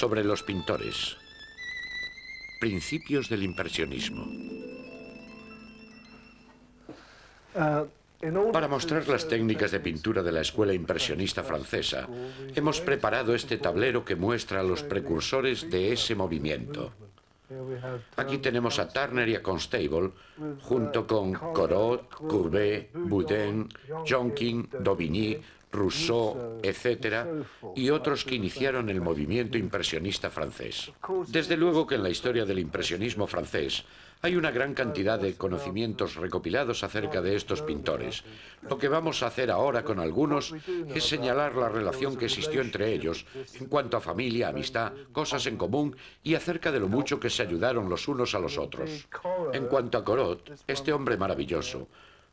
Sobre los pintores. Principios del impresionismo. Para mostrar las técnicas de pintura de la escuela impresionista francesa, hemos preparado este tablero que muestra a los precursores de ese movimiento. Aquí tenemos a Turner y a Constable, junto con Corot, Courbet, Boudin, Jonkin, Daubigny, Rousseau, etc., y otros que iniciaron el movimiento impresionista francés. Desde luego que en la historia del impresionismo francés hay una gran cantidad de conocimientos recopilados acerca de estos pintores. Lo que vamos a hacer ahora con algunos es señalar la relación que existió entre ellos en cuanto a familia, amistad, cosas en común y acerca de lo mucho que se ayudaron los unos a los otros. En cuanto a Corot, este hombre maravilloso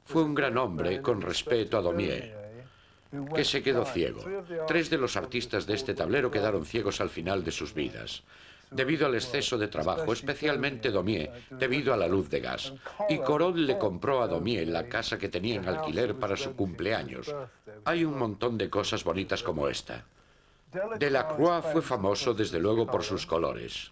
fue un gran hombre con respeto a Daumier, que se quedó ciego. 3 de los artistas de este tablero quedaron ciegos al final de sus vidas, debido al exceso de trabajo, especialmente Daumier, debido a la luz de gas. Y Corot le compró a Daumier la casa que tenía en alquiler para su cumpleaños. Hay un montón de cosas bonitas como esta. Delacroix fue famoso desde luego por sus colores.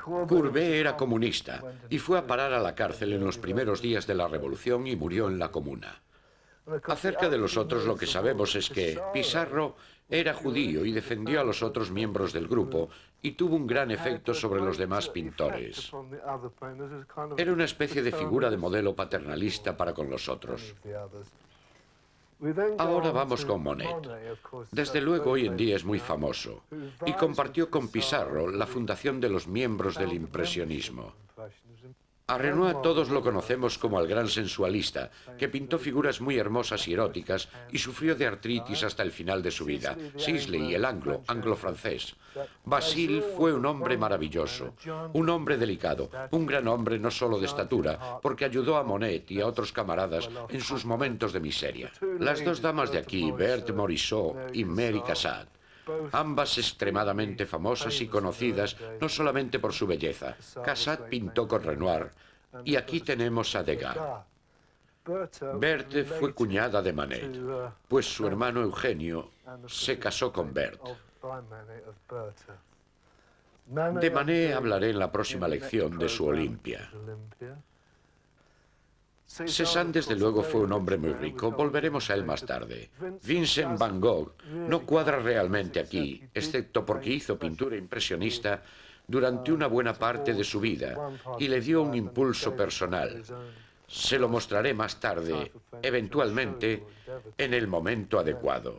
Courbet era comunista y fue a parar a la cárcel en los primeros días de la Revolución y murió en la Comuna. Acerca de los otros lo que sabemos es que Pissarro era judío y defendió a los otros miembros del grupo y tuvo un gran efecto sobre los demás pintores. Era una especie de figura de modelo paternalista para con los otros. Ahora vamos con Monet. Desde luego hoy en día es muy famoso y compartió con Pissarro la fundación de los miembros del impresionismo. A Renoir todos lo conocemos como el gran sensualista, que pintó figuras muy hermosas y eróticas y sufrió de artritis hasta el final de su vida. Sisley, el anglo-francés. Basile fue un hombre maravilloso, un hombre delicado, un gran hombre no solo de estatura, porque ayudó a Monet y a otros camaradas en sus momentos de miseria. Las 2 damas de aquí, Berthe Morisot y Mary Cassatt, ambas extremadamente famosas y conocidas no solamente por su belleza. Cassatt pintó con Renoir y aquí tenemos a Degas. Berthe fue cuñada de Manet, pues su hermano Eugenio se casó con Berthe. De Manet hablaré en la próxima lección de su Olimpia. Cézanne, desde luego, fue un hombre muy rico. Volveremos a él más tarde. Vincent van Gogh no cuadra realmente aquí, excepto porque hizo pintura impresionista durante una buena parte de su vida y le dio un impulso personal. Se lo mostraré más tarde, eventualmente, en el momento adecuado.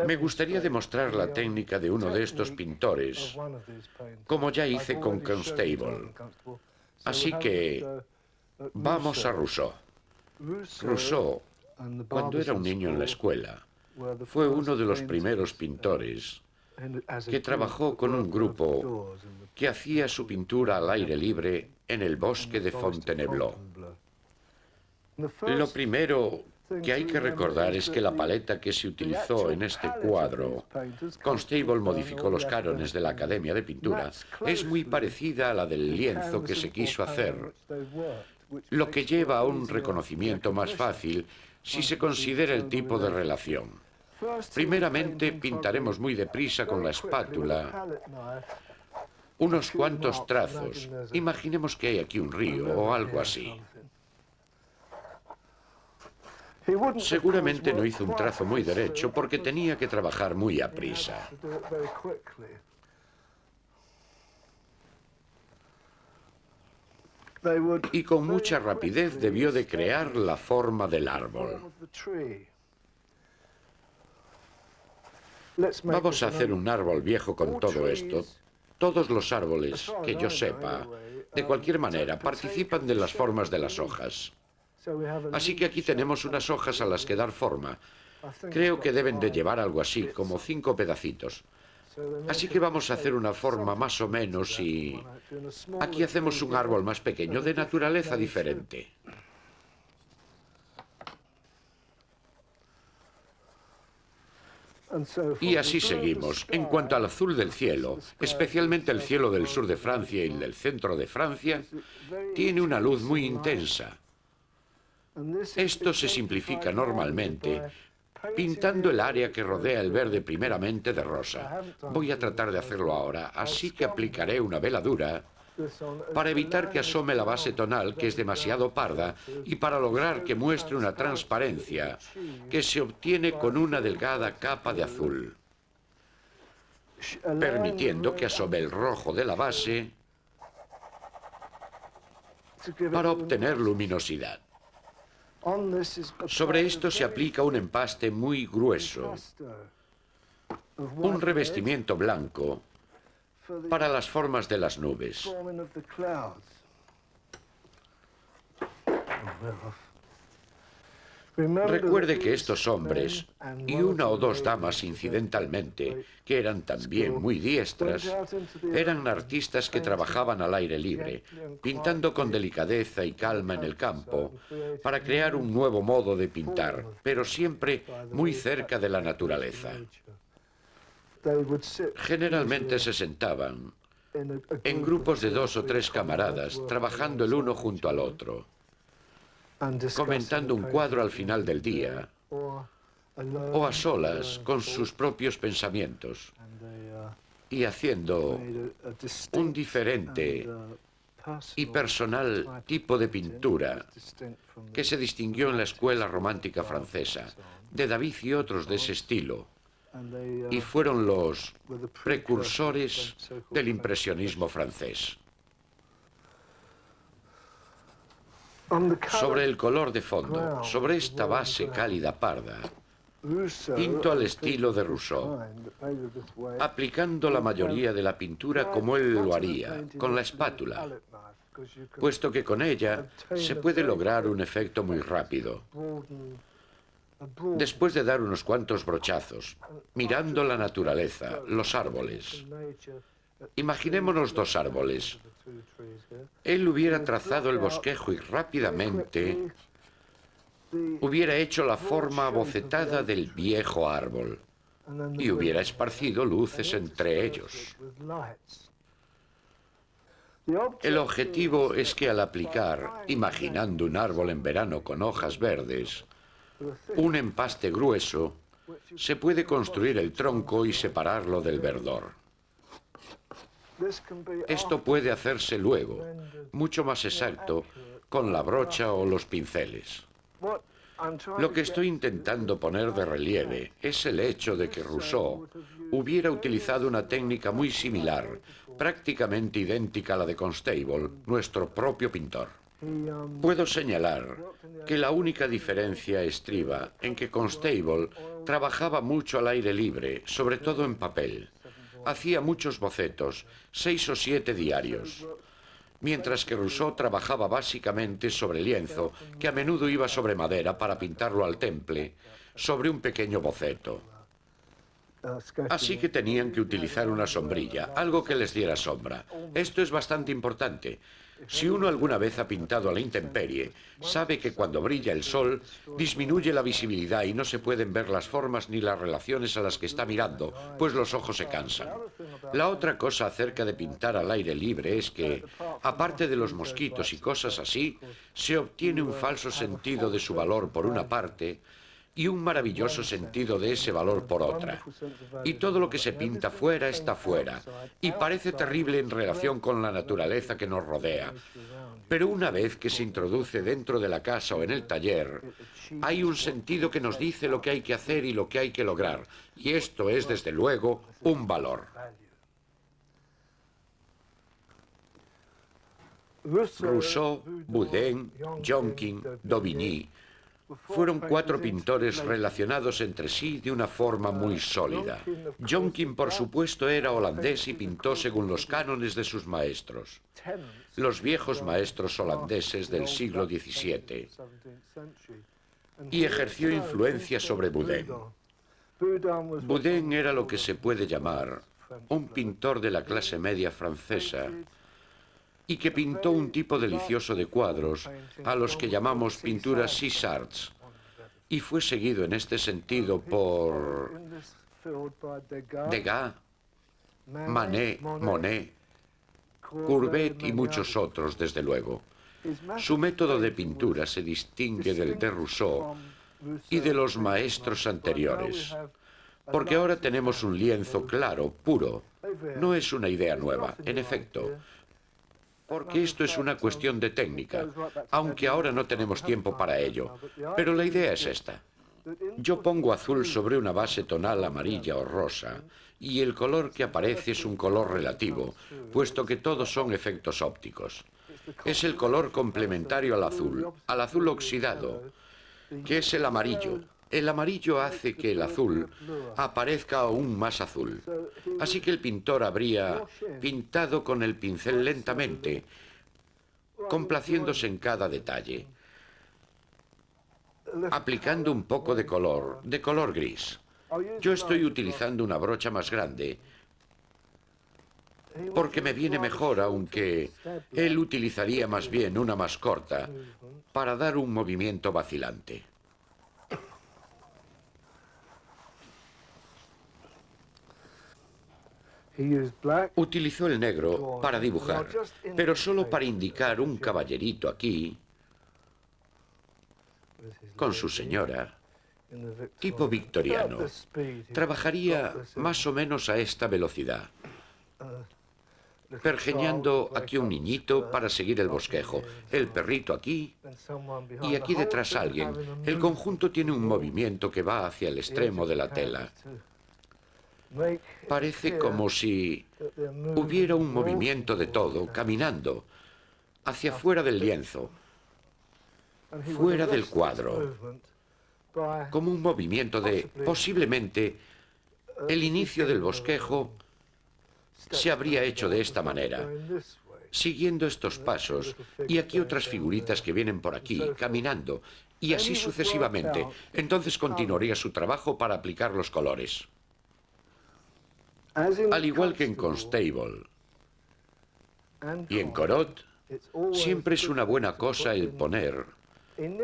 Me gustaría demostrar la técnica de uno de estos pintores, como ya hice con Constable. Así que vamos a Rousseau. Rousseau, cuando era un niño en la escuela, fue uno de los primeros pintores que trabajó con un grupo que hacía su pintura al aire libre en el bosque de Fontainebleau. Lo primero que hay que recordar es que la paleta que se utilizó en este cuadro, Constable modificó los cánones de la Academia de Pintura, es muy parecida a la del lienzo que se quiso hacer, lo que lleva a un reconocimiento más fácil si se considera el tipo de relación. Primeramente pintaremos muy deprisa con la espátula unos cuantos trazos. Imaginemos que hay aquí un río o algo así. Seguramente no hizo un trazo muy derecho porque tenía que trabajar muy aprisa. Y con mucha rapidez debió de crear la forma del árbol. Vamos a hacer un árbol viejo con todo esto. Todos los árboles, que yo sepa, de cualquier manera, participan de las formas de las hojas. Así que aquí tenemos unas hojas a las que dar forma. Creo que deben de llevar algo así, como 5 pedacitos. Así que vamos a hacer una forma más o menos y aquí hacemos un árbol más pequeño, de naturaleza diferente. Y así seguimos. En cuanto al azul del cielo, especialmente el cielo del sur de Francia y el del centro de Francia, tiene una luz muy intensa. Esto se simplifica normalmente pintando el área que rodea el verde primeramente de rosa. Voy a tratar de hacerlo ahora, así que aplicaré una veladura para evitar que asome la base tonal, que es demasiado parda, y para lograr que muestre una transparencia que se obtiene con una delgada capa de azul, permitiendo que asome el rojo de la base para obtener luminosidad. Sobre esto se aplica un empaste muy grueso, un revestimiento blanco para las formas de las nubes. Recuerde que estos hombres, y una o dos damas incidentalmente, que eran también muy diestras, eran artistas que trabajaban al aire libre, pintando con delicadeza y calma en el campo, para crear un nuevo modo de pintar, pero siempre muy cerca de la naturaleza. Generalmente se sentaban en grupos de 2 o 3 camaradas, trabajando el uno junto al otro, comentando un cuadro al final del día, o a solas con sus propios pensamientos, y haciendo un diferente y personal tipo de pintura que se distinguió en la escuela romántica francesa, de David y otros de ese estilo, y fueron los precursores del impresionismo francés. Sobre el color de fondo, sobre esta base cálida parda, pinto al estilo de Rousseau, aplicando la mayoría de la pintura como él lo haría, con la espátula, puesto que con ella se puede lograr un efecto muy rápido. Después de dar unos cuantos brochazos, mirando la naturaleza, los árboles. Imaginémonos 2 árboles. Él hubiera trazado el bosquejo y rápidamente hubiera hecho la forma abocetada del viejo árbol y hubiera esparcido luces entre ellos. El objetivo es que al aplicar, imaginando un árbol en verano con hojas verdes, un empaste grueso, se puede construir el tronco y separarlo del verdor. Esto puede hacerse luego, mucho más exacto, con la brocha o los pinceles. Lo que estoy intentando poner de relieve es el hecho de que Rousseau hubiera utilizado una técnica muy similar, prácticamente idéntica a la de Constable, nuestro propio pintor. Puedo señalar que la única diferencia estriba en que Constable trabajaba mucho al aire libre, sobre todo en papel. Hacía muchos bocetos, 6 o 7 diarios, mientras que Rousseau trabajaba básicamente sobre lienzo, que a menudo iba sobre madera para pintarlo al temple, sobre un pequeño boceto. Así que tenían que utilizar una sombrilla, algo que les diera sombra. Esto es bastante importante. Si uno alguna vez ha pintado a la intemperie, sabe que cuando brilla el sol, disminuye la visibilidad y no se pueden ver las formas ni las relaciones a las que está mirando, pues los ojos se cansan. La otra cosa acerca de pintar al aire libre es que, aparte de los mosquitos y cosas así, se obtiene un falso sentido de su valor por una parte, y un maravilloso sentido de ese valor por otra. Y todo lo que se pinta fuera está fuera, y parece terrible en relación con la naturaleza que nos rodea. Pero una vez que se introduce dentro de la casa o en el taller, hay un sentido que nos dice lo que hay que hacer y lo que hay que lograr, y esto es, desde luego, un valor. Rousseau, Boudin, Jonkin, Daubigny fueron 4 pintores relacionados entre sí de una forma muy sólida. Jonkin, por supuesto, era holandés y pintó según los cánones de sus maestros, los viejos maestros holandeses del siglo XVII, y ejerció influencia sobre Boudin. Boudin era lo que se puede llamar un pintor de la clase media francesa, y que pintó un tipo delicioso de cuadros a los que llamamos pinturas Six Arts, y fue seguido en este sentido por Degas, Manet, Monet, Courbet y muchos otros, desde luego. Su método de pintura se distingue del de Rousseau y de los maestros anteriores. Porque ahora tenemos un lienzo claro, puro. No es una idea nueva, en efecto. Porque esto es una cuestión de técnica, aunque ahora no tenemos tiempo para ello. Pero la idea es esta. Yo pongo azul sobre una base tonal amarilla o rosa, y el color que aparece es un color relativo, puesto que todos son efectos ópticos. Es el color complementario al azul oxidado, que es el amarillo. El amarillo hace que el azul aparezca aún más azul. Así que el pintor habría pintado con el pincel lentamente, complaciéndose en cada detalle, aplicando un poco de color gris. Yo estoy utilizando una brocha más grande porque me viene mejor, aunque él utilizaría más bien una más corta para dar un movimiento vacilante. Utilizó el negro para dibujar, pero solo para indicar un caballerito aquí, con su señora, tipo victoriano. Trabajaría más o menos a esta velocidad, pergeñando aquí un niñito para seguir el bosquejo, el perrito aquí y aquí detrás alguien. El conjunto tiene un movimiento que va hacia el extremo de la tela. Parece como si hubiera un movimiento de todo, caminando, hacia fuera del lienzo, fuera del cuadro, como un movimiento de, posiblemente, el inicio del bosquejo se habría hecho de esta manera, siguiendo estos pasos, y aquí otras figuritas que vienen por aquí, caminando, y así sucesivamente. Entonces continuaría su trabajo para aplicar los colores. Al igual que en Constable y en Corot, siempre es una buena cosa el poner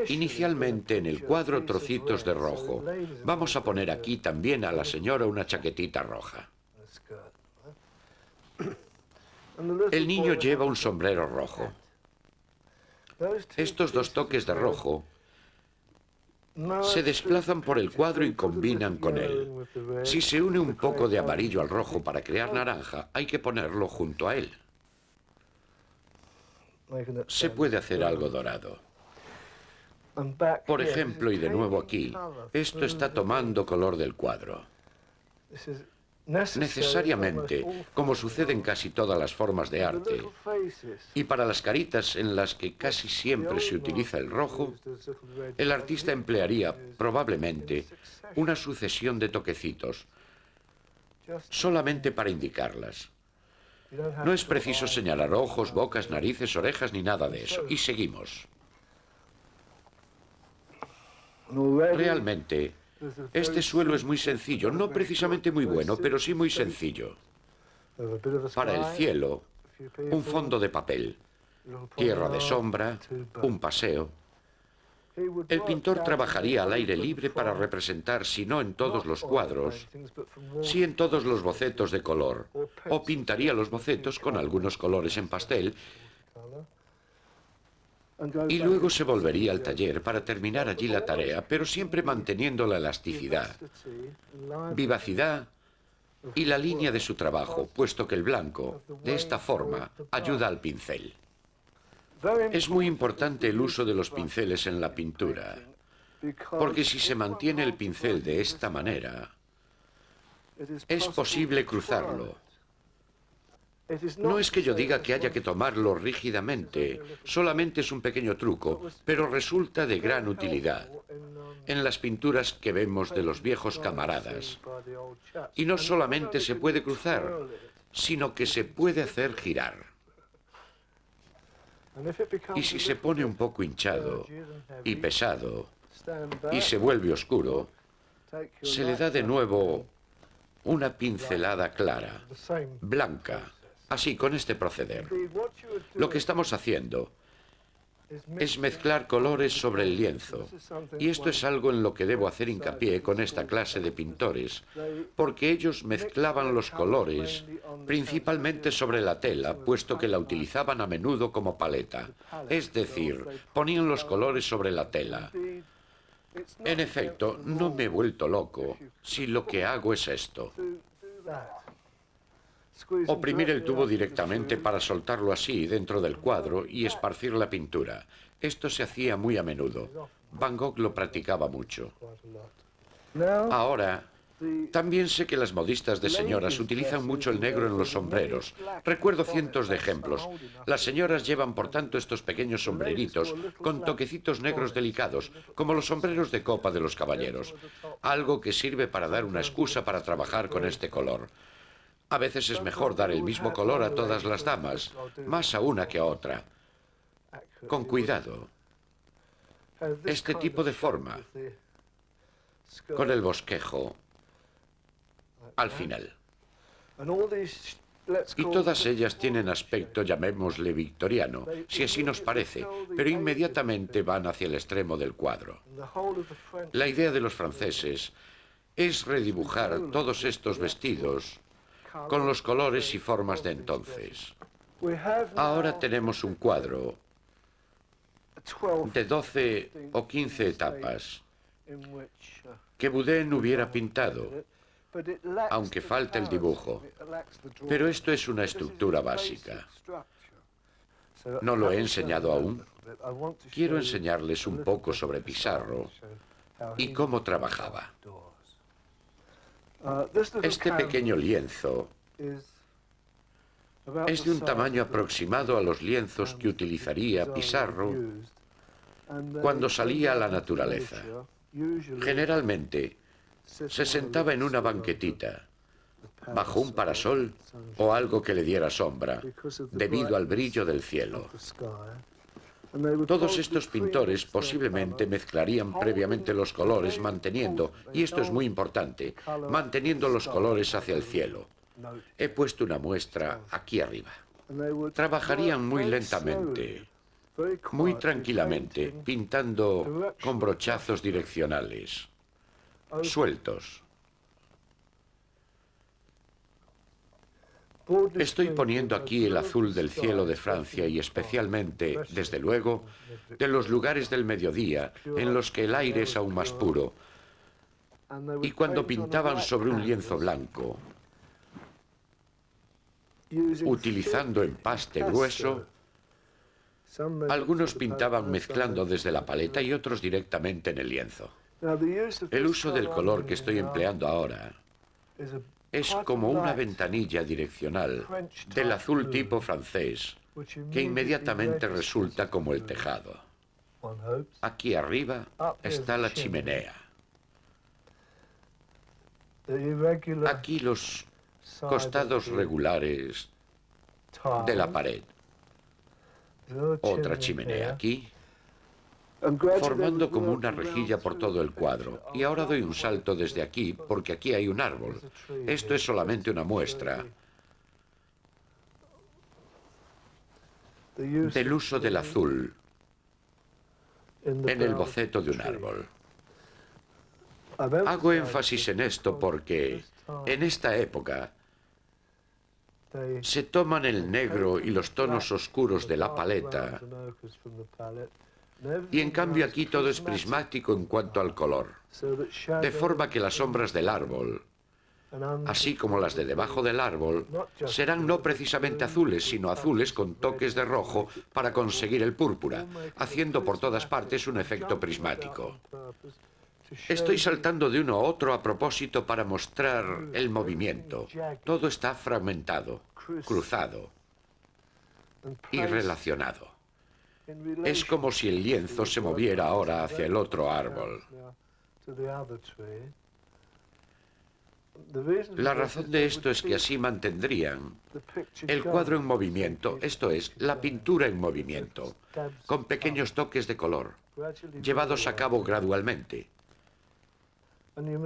inicialmente en el cuadro trocitos de rojo. Vamos a poner aquí también a la señora una chaquetita roja. El niño lleva un sombrero rojo. Estos dos toques de rojo se desplazan por el cuadro y combinan con él. Si se une un poco de amarillo al rojo para crear naranja, hay que ponerlo junto a él. Se puede hacer algo dorado. Por ejemplo, y de nuevo aquí, esto está tomando color del cuadro. Necesariamente, como sucede en casi todas las formas de arte, y para las caritas en las que casi siempre se utiliza el rojo, el artista emplearía, probablemente, una sucesión de toquecitos, solamente para indicarlas. No es preciso señalar ojos, bocas, narices, orejas, ni nada de eso. Y seguimos. Realmente, este suelo es muy sencillo, no precisamente muy bueno, pero sí muy sencillo. Para el cielo, un fondo de papel, tierra de sombra, un paseo. El pintor trabajaría al aire libre para representar, si no en todos los cuadros, sí en todos los bocetos de color, o pintaría los bocetos con algunos colores en pastel, y luego se volvería al taller para terminar allí la tarea, pero siempre manteniendo la elasticidad, vivacidad y la línea de su trabajo, puesto que el blanco, de esta forma, ayuda al pincel. Es muy importante el uso de los pinceles en la pintura, porque si se mantiene el pincel de esta manera, es posible cruzarlo. No es que yo diga que haya que tomarlo rígidamente, solamente es un pequeño truco, pero resulta de gran utilidad en las pinturas que vemos de los viejos camaradas. Y no solamente se puede cruzar, sino que se puede hacer girar. Y si se pone un poco hinchado y pesado y se vuelve oscuro, se le da de nuevo una pincelada clara, blanca. Así, con este proceder. Lo que estamos haciendo es mezclar colores sobre el lienzo. Y esto es algo en lo que debo hacer hincapié con esta clase de pintores, porque ellos mezclaban los colores principalmente sobre la tela, puesto que la utilizaban a menudo como paleta. Es decir, ponían los colores sobre la tela. En efecto, no me he vuelto loco si lo que hago es esto. Oprimir el tubo directamente para soltarlo así dentro del cuadro y esparcir la pintura. Esto se hacía muy a menudo. Van Gogh lo practicaba mucho. Ahora, también sé que las modistas de señoras utilizan mucho el negro en los sombreros. Recuerdo cientos de ejemplos. Las señoras llevan, por tanto, estos pequeños sombreritos con toquecitos negros delicados, como los sombreros de copa de los caballeros. Algo que sirve para dar una excusa para trabajar con este color. A veces es mejor dar el mismo color a todas las damas, más a una que a otra. Con cuidado. Este tipo de forma, con el bosquejo, al final. Y todas ellas tienen aspecto, llamémosle victoriano, si así nos parece, pero inmediatamente van hacia el extremo del cuadro. La idea de los franceses es redibujar todos estos vestidos con los colores y formas de entonces. Ahora tenemos un cuadro de 12 o 15 etapas que Boudin hubiera pintado, aunque falta el dibujo. Pero esto es una estructura básica. No lo he enseñado aún. Quiero enseñarles un poco sobre Pissarro y cómo trabajaba. Este pequeño lienzo es de un tamaño aproximado a los lienzos que utilizaría Pissarro cuando salía a la naturaleza. Generalmente se sentaba en una banquetita, bajo un parasol o algo que le diera sombra, debido al brillo del cielo. Todos estos pintores posiblemente mezclarían previamente los colores manteniendo, y esto es muy importante, manteniendo los colores hacia el cielo. He puesto una muestra aquí arriba. Trabajarían muy lentamente, muy tranquilamente, pintando con brochazos direccionales, sueltos. Estoy poniendo aquí el azul del cielo de Francia y especialmente, desde luego, de los lugares del mediodía en los que el aire es aún más puro. Y cuando pintaban sobre un lienzo blanco, utilizando empaste grueso, algunos pintaban mezclando desde la paleta y otros directamente en el lienzo. El uso del color que estoy empleando ahora es como una ventanilla direccional del azul tipo francés, que inmediatamente resulta como el tejado. Aquí arriba está la chimenea. Aquí los costados regulares de la pared. Otra chimenea aquí, formando como una rejilla por todo el cuadro. Y ahora doy un salto desde aquí, porque aquí hay un árbol. Esto es solamente una muestra del uso del azul en el boceto de un árbol. Hago énfasis en esto porque en esta época se toman el negro y los tonos oscuros de la paleta y en cambio aquí todo es prismático en cuanto al color, de forma que las sombras del árbol, así como las de debajo del árbol, serán no precisamente azules, sino azules con toques de rojo para conseguir el púrpura, haciendo por todas partes un efecto prismático. Estoy saltando de uno a otro a propósito para mostrar el movimiento. Todo está fragmentado, cruzado y relacionado. Es como si el lienzo se moviera ahora hacia el otro árbol. La razón de esto es que así mantendrían el cuadro en movimiento, esto es, la pintura en movimiento, con pequeños toques de color, llevados a cabo gradualmente.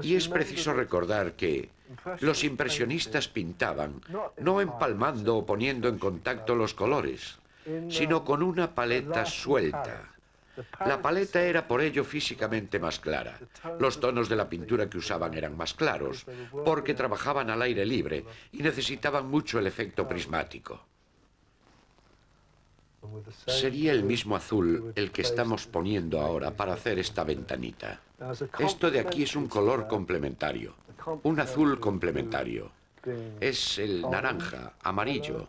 Y es preciso recordar que los impresionistas pintaban no empalmando o poniendo en contacto los colores, sino con una paleta suelta. La paleta era por ello físicamente más clara. Los tonos de la pintura que usaban eran más claros, porque trabajaban al aire libre y necesitaban mucho el efecto prismático. Sería el mismo azul el que estamos poniendo ahora para hacer esta ventanita. Esto de aquí es un color complementario, un azul complementario. Es el naranja, amarillo.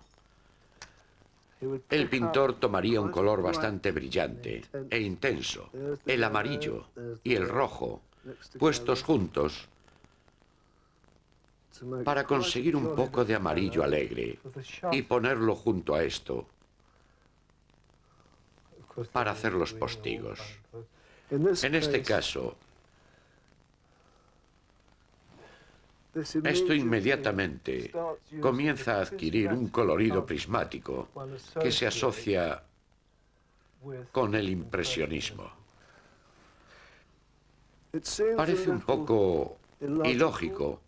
El pintor tomaría un color bastante brillante e intenso, el amarillo y el rojo, puestos juntos para conseguir un poco de amarillo alegre y ponerlo junto a esto para hacer los postigos. En este caso, esto inmediatamente comienza a adquirir un colorido prismático que se asocia con el impresionismo. Parece un poco ilógico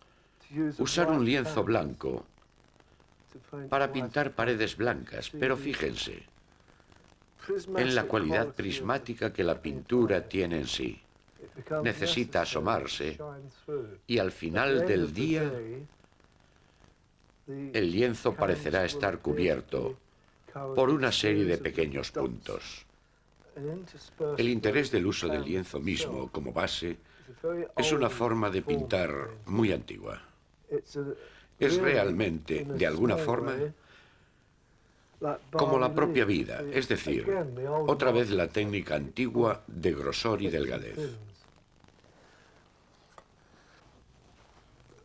usar un lienzo blanco para pintar paredes blancas, pero fíjense en la cualidad prismática que la pintura tiene en sí. Necesita asomarse y al final del día el lienzo parecerá estar cubierto por una serie de pequeños puntos. El interés del uso del lienzo mismo como base es una forma de pintar muy antigua. Es realmente, de alguna forma, como la propia vida, es decir, otra vez la técnica antigua de grosor y delgadez.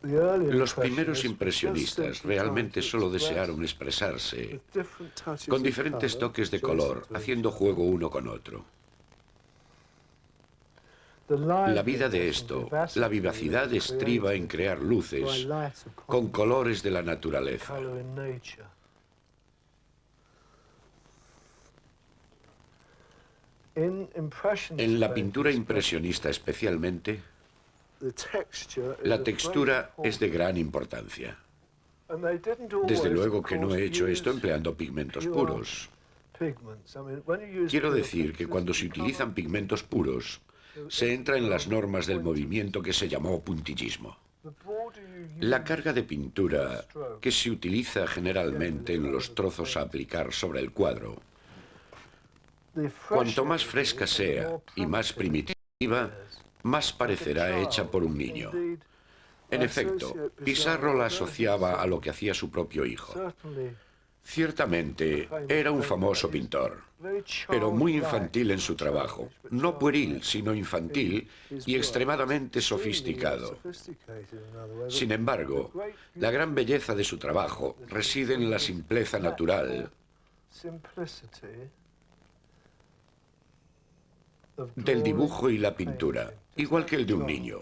Los primeros impresionistas realmente solo desearon expresarse con diferentes toques de color, haciendo juego uno con otro. La vida de esto, la vivacidad estriba en crear luces con colores de la naturaleza. En la pintura impresionista especialmente, la textura es de gran importancia. Desde luego que no he hecho esto empleando pigmentos puros. Quiero decir que cuando se utilizan pigmentos puros, se entra en las normas del movimiento que se llamó puntillismo. La carga de pintura que se utiliza generalmente en los trozos a aplicar sobre el cuadro, cuanto más fresca sea y más primitiva, más parecerá hecha por un niño. En efecto, Pissarro la asociaba a lo que hacía su propio hijo. Ciertamente, era un famoso pintor, pero muy infantil en su trabajo. No pueril, sino infantil y extremadamente sofisticado. Sin embargo, la gran belleza de su trabajo reside en la simpleza natural del dibujo y la pintura, igual que el de un niño,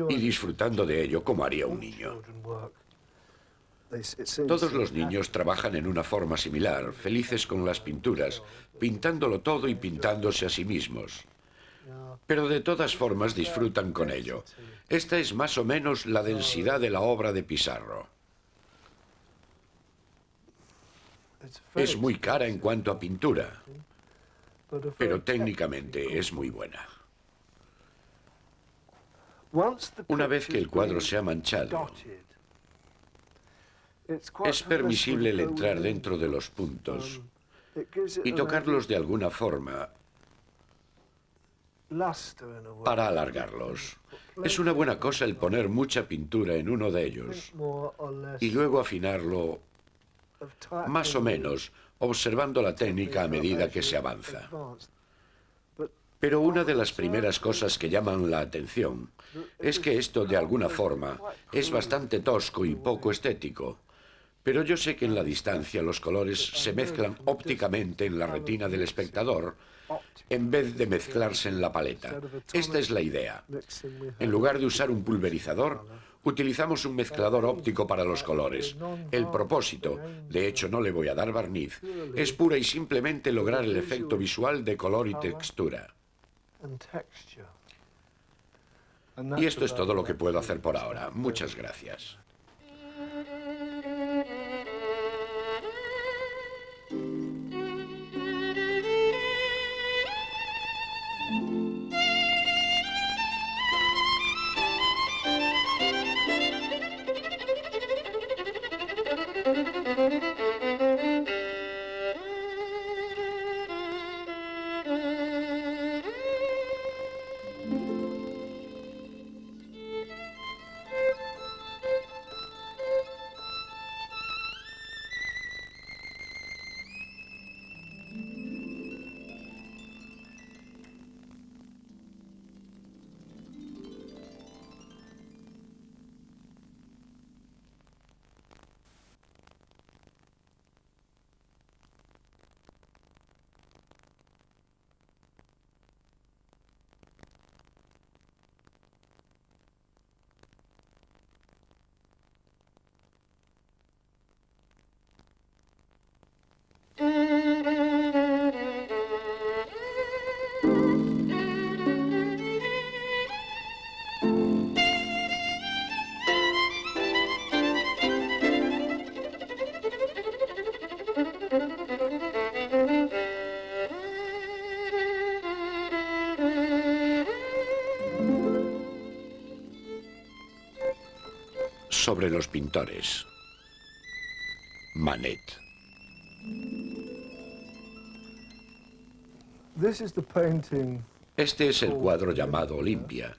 y disfrutando de ello como haría un niño. Todos los niños trabajan en una forma similar, felices con las pinturas, pintándolo todo y pintándose a sí mismos. Pero de todas formas disfrutan con ello. Esta es más o menos la densidad de la obra de Pissarro. Es muy cara en cuanto a pintura, pero técnicamente es muy buena. Una vez que el cuadro se ha manchado, es permisible el entrar dentro de los puntos y tocarlos de alguna forma para alargarlos. Es una buena cosa el poner mucha pintura en uno de ellos y luego afinarlo más o menos, observando la técnica a medida que se avanza. Pero una de las primeras cosas que llaman la atención es que esto, de alguna forma, es bastante tosco y poco estético. Pero yo sé que en la distancia los colores se mezclan ópticamente en la retina del espectador en vez de mezclarse en la paleta. Esta es la idea. En lugar de usar un pulverizador, utilizamos un mezclador óptico para los colores. El propósito, de hecho no le voy a dar barniz, es pura y simplemente lograr el efecto visual de color y textura. Y esto es todo lo que puedo hacer por ahora. Muchas gracias. Sobre los pintores. Manet. Este es el cuadro llamado Olimpia,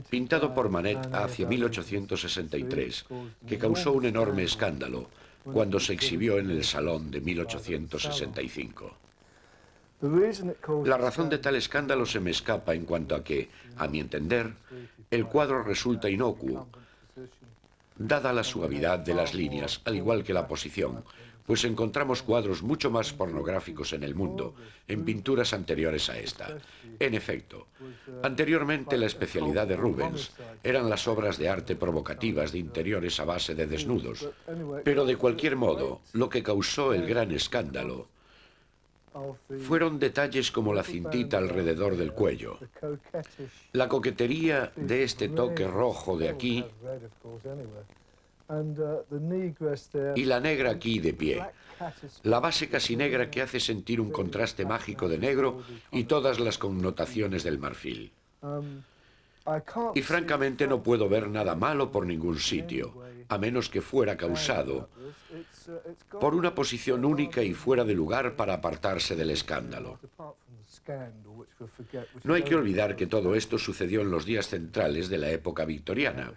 pintado por Manet hacia 1863, que causó un enorme escándalo cuando se exhibió en el Salón de 1865. La razón de tal escándalo se me escapa en cuanto a que, a mi entender, el cuadro resulta inocuo, dada la suavidad de las líneas, al igual que la posición, pues encontramos cuadros mucho más pornográficos en el mundo, en pinturas anteriores a esta. En efecto, anteriormente la especialidad de Rubens eran las obras de arte provocativas de interiores a base de desnudos, pero de cualquier modo, lo que causó el gran escándalo fueron detalles como la cintita alrededor del cuello, la coquetería de este toque rojo de aquí y la negra aquí de pie, la base casi negra que hace sentir un contraste mágico de negro y todas las connotaciones del marfil. Y francamente no puedo ver nada malo por ningún sitio, a menos que fuera causado por una posición única y fuera de lugar para apartarse del escándalo. No hay que olvidar que todo esto sucedió en los días centrales de la época victoriana,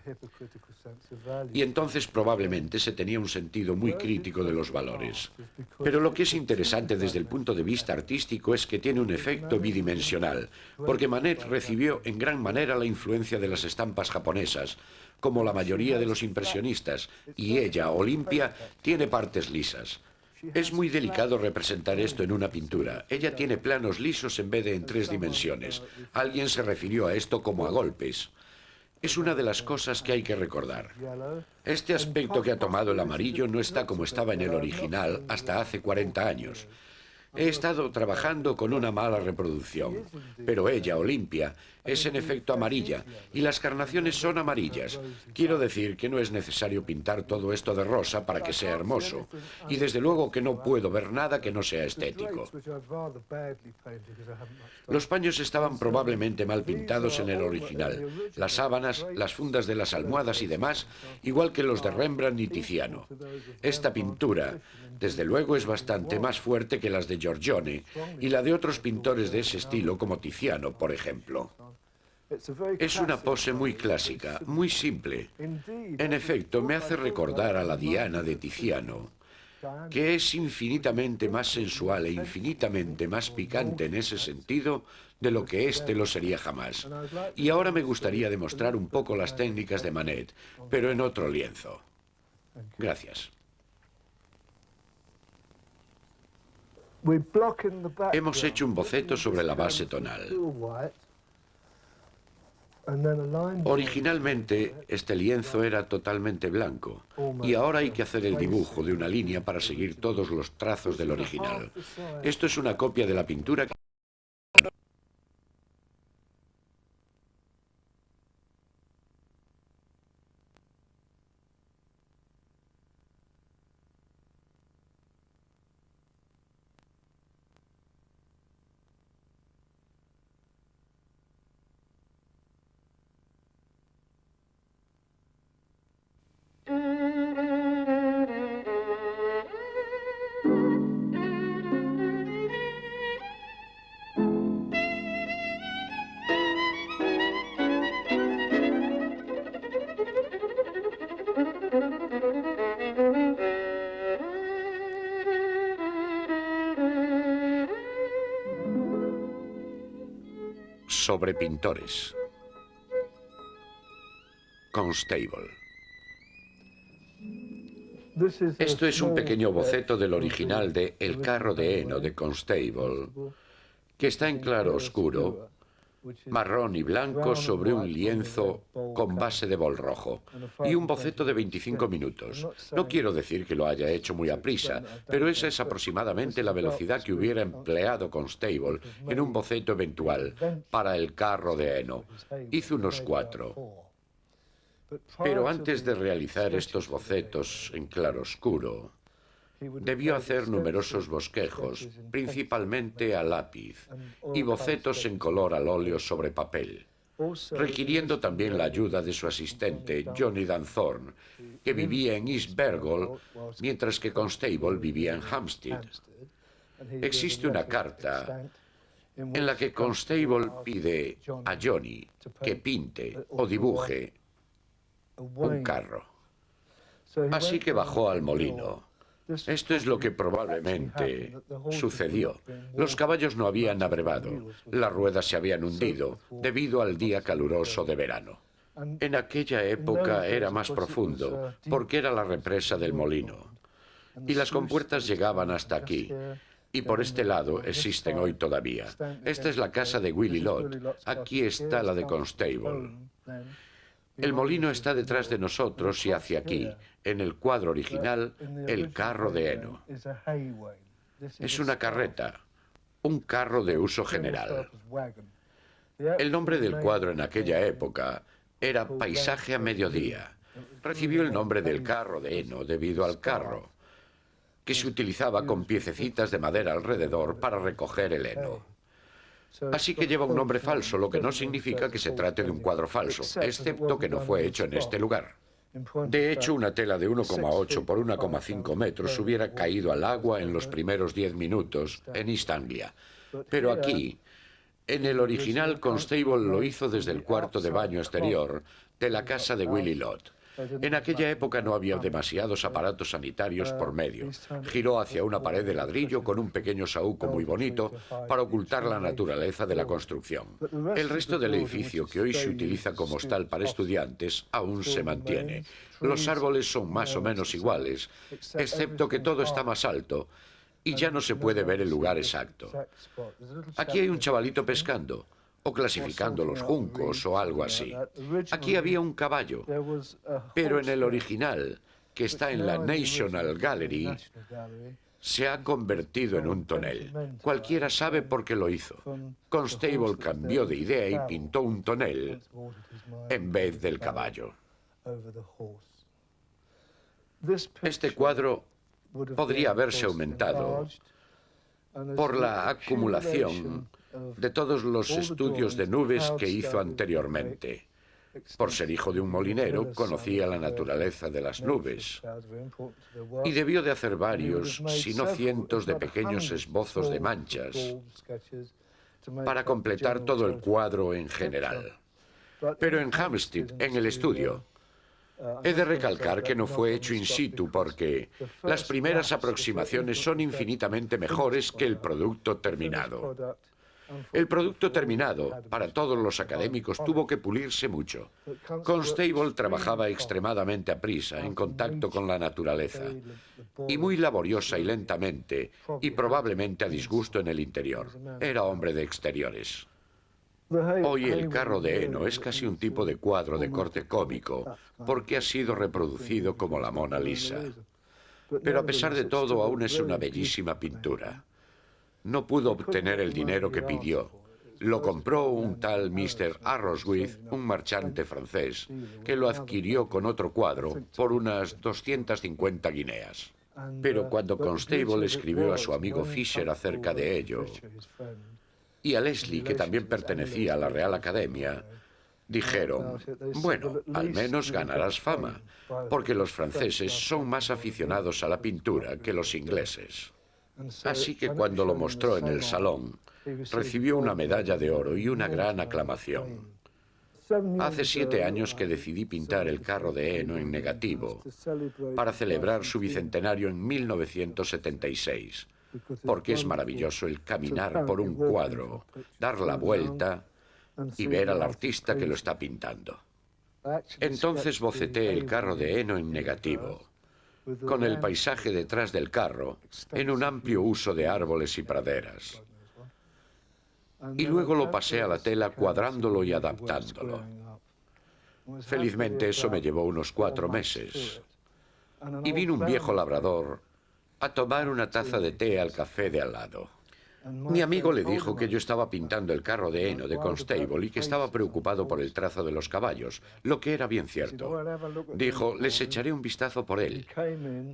y entonces probablemente se tenía un sentido muy crítico de los valores. Pero lo que es interesante desde el punto de vista artístico es que tiene un efecto bidimensional, porque Manet recibió en gran manera la influencia de las estampas japonesas, como la mayoría de los impresionistas, y ella, Olimpia, tiene partes lisas. Es muy delicado representar esto en una pintura. Ella tiene planos lisos en vez de en 3 dimensiones. Alguien se refirió a esto como a golpes. Es una de las cosas que hay que recordar. Este aspecto que ha tomado el amarillo no está como estaba en el original hasta hace 40 años. He estado trabajando con una mala reproducción, pero ella, Olimpia, es en efecto amarilla, y las carnaciones son amarillas. Quiero decir que no es necesario pintar todo esto de rosa para que sea hermoso, y desde luego que no puedo ver nada que no sea estético. Los paños estaban probablemente mal pintados en el original, las sábanas, las fundas de las almohadas y demás, igual que los de Rembrandt y Tiziano. Esta pintura, desde luego, es bastante más fuerte que las de Giorgione y la de otros pintores de ese estilo como Tiziano, por ejemplo. Es una pose muy clásica, muy simple. En efecto, me hace recordar a la Diana de Tiziano, que es infinitamente más sensual e infinitamente más picante en ese sentido de lo que éste lo sería jamás. Y ahora me gustaría demostrar un poco las técnicas de Manet, pero en otro lienzo. Gracias. Hemos hecho un boceto sobre la base tonal. Originalmente, este lienzo era totalmente blanco, y ahora hay que hacer el dibujo de una línea para seguir todos los trazos del original. Esto es una copia de la pintura que... Sobre pintores. Constable. Esto es un pequeño boceto del original de El carro de heno de Constable, que está en claro oscuro, marrón y blanco sobre un lienzo con base de bol rojo, y un boceto de 25 minutos. No quiero decir que lo haya hecho muy aprisa, pero esa es aproximadamente la velocidad que hubiera empleado Constable en un boceto eventual para El carro de heno. Hizo unos 4. Pero antes de realizar estos bocetos en claroscuro, debió hacer numerosos bosquejos, principalmente a lápiz, y bocetos en color al óleo sobre papel. requiriendo también la ayuda de su asistente, Johnny Dunthorne, que vivía en East Bergholt, mientras que Constable vivía en Hampstead. Existe una carta en la que Constable pide a Johnny que pinte o dibuje un carro. Así que bajó al molino. Esto es lo que probablemente sucedió. Los caballos no habían abrevado, las ruedas se habían hundido debido al día caluroso de verano. En aquella época era más profundo, porque era la represa del molino. Y las compuertas llegaban hasta aquí. Y por este lado existen hoy todavía. Esta es la casa de Willie Lott. Aquí está la de Constable. El molino está detrás de nosotros y hacia aquí, en el cuadro original, el carro de heno. Es una carreta, un carro de uso general. El nombre del cuadro en aquella época era Paisaje a mediodía. Recibió el nombre del carro de heno debido al carro, que se utilizaba con piececitas de madera alrededor para recoger el heno. Así que lleva un nombre falso, lo que no significa que se trate de un cuadro falso, excepto que no fue hecho en este lugar. De hecho, una tela de 1,8 por 1,5 metros hubiera caído al agua en los primeros 10 minutos en East Anglia. Pero aquí, en el original, Constable lo hizo desde el cuarto de baño exterior de la casa de Willie Lott. En aquella época no había demasiados aparatos sanitarios por medio. Giró hacia una pared de ladrillo con un pequeño saúco muy bonito para ocultar la naturaleza de la construcción. El resto del edificio, que hoy se utiliza como hostal para estudiantes, aún se mantiene. Los árboles son más o menos iguales, excepto que todo está más alto y ya no se puede ver el lugar exacto. Aquí hay un chavalito pescando, o clasificando los juncos o algo así. Aquí había un caballo, pero en el original, que está en la National Gallery, se ha convertido en un tonel. Cualquiera sabe por qué lo hizo. Constable cambió de idea y pintó un tonel en vez del caballo. Este cuadro podría haberse aumentado por la acumulación de todos los estudios de nubes que hizo anteriormente. Por ser hijo de un molinero, conocía la naturaleza de las nubes y debió de hacer varios, si no cientos, de pequeños esbozos de manchas para completar todo el cuadro en general. Pero en Hampstead, en el estudio, he de recalcar que no fue hecho in situ porque las primeras aproximaciones son infinitamente mejores que el producto terminado. El producto terminado, para todos los académicos, tuvo que pulirse mucho. Constable trabajaba extremadamente aprisa, en contacto con la naturaleza, y muy laboriosa y lentamente, y probablemente a disgusto en el interior. Era hombre de exteriores. Hoy el carro de heno es casi un tipo de cuadro de corte cómico, porque ha sido reproducido como la Mona Lisa. Pero a pesar de todo, aún es una bellísima pintura. No pudo obtener el dinero que pidió. Lo compró un tal Mr. Arrowsmith, un marchante francés, que lo adquirió con otro cuadro por unas 250 guineas. Pero cuando Constable escribió a su amigo Fisher acerca de ello, y a Leslie, que también pertenecía a la Real Academia, dijeron, bueno, al menos ganarás fama, porque los franceses son más aficionados a la pintura que los ingleses. Así que cuando lo mostró en el salón, recibió una medalla de oro y una gran aclamación. Hace 7 años que decidí pintar el carro de heno en negativo para celebrar su bicentenario en 1976, porque es maravilloso el caminar por un cuadro, dar la vuelta y ver al artista que lo está pintando. Entonces boceté el carro de heno en negativo, con el paisaje detrás del carro, en un amplio uso de árboles y praderas. Y luego lo pasé a la tela cuadrándolo y adaptándolo. Felizmente eso me llevó unos 4 meses. Y vino un viejo labrador a tomar una taza de té al café de al lado. Mi amigo le dijo que yo estaba pintando el carro de heno de Constable y que estaba preocupado por el trazo de los caballos, lo que era bien cierto. Dijo, les echaré un vistazo por él.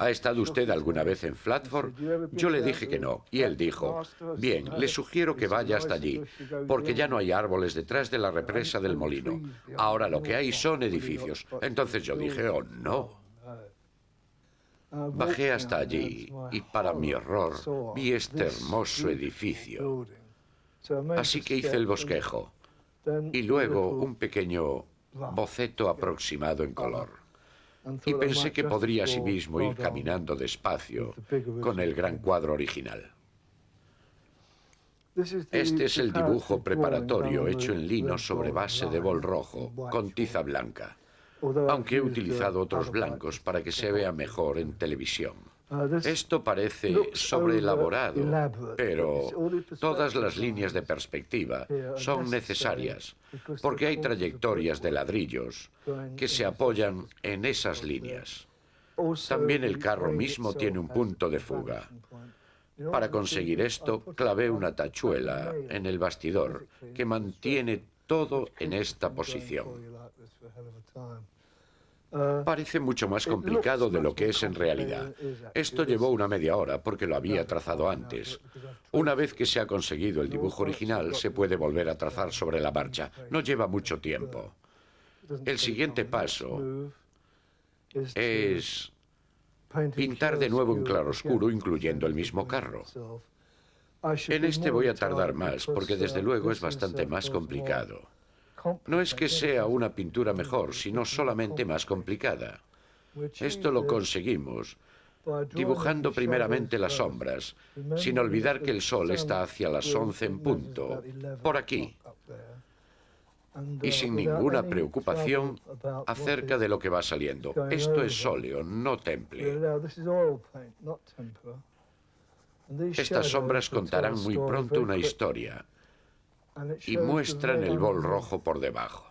¿Ha estado usted alguna vez en Flatford? Yo le dije que no, y él dijo, bien, le sugiero que vaya hasta allí, porque ya no hay árboles detrás de la represa del molino. Ahora lo que hay son edificios. Entonces yo dije, oh, no. Bajé hasta allí y, para mi horror, vi este hermoso edificio. Así que hice el bosquejo y luego un pequeño boceto aproximado en color. Y pensé que podría asimismo ir caminando despacio con el gran cuadro original. Este es el dibujo preparatorio hecho en lino sobre base de bol rojo con tiza blanca, aunque he utilizado otros blancos para que se vea mejor en televisión. Esto parece sobreelaborado, pero todas las líneas de perspectiva son necesarias, porque hay trayectorias de ladrillos que se apoyan en esas líneas. También el carro mismo tiene un punto de fuga. Para conseguir esto, clavé una tachuela en el bastidor que mantiene todo en esta posición. Parece mucho más complicado de lo que es en realidad. Esto llevó una media hora porque lo había trazado antes. Una vez que se ha conseguido el dibujo original, se puede volver a trazar sobre la marcha. No lleva mucho tiempo. El siguiente paso es pintar de nuevo en claroscuro, incluyendo el mismo carro. En este voy a tardar más, porque desde luego es bastante más complicado. No es que sea una pintura mejor, sino solamente más complicada. Esto lo conseguimos dibujando primeramente las sombras, sin olvidar que el sol está hacia las 11 en punto, por aquí, y sin ninguna preocupación acerca de lo que va saliendo. Esto es óleo, no temple. Estas sombras contarán muy pronto una historia y muestran el bol rojo por debajo.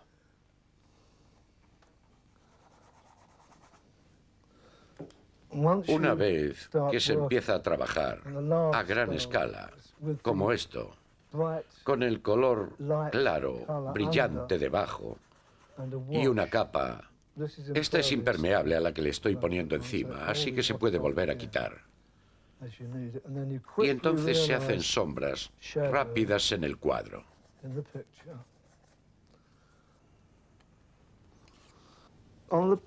Una vez que se empieza a trabajar a gran escala, como esto, con el color claro, brillante debajo y una capa, esta es impermeable a la que le estoy poniendo encima, así que se puede volver a quitar. Y entonces se hacen sombras rápidas en el cuadro.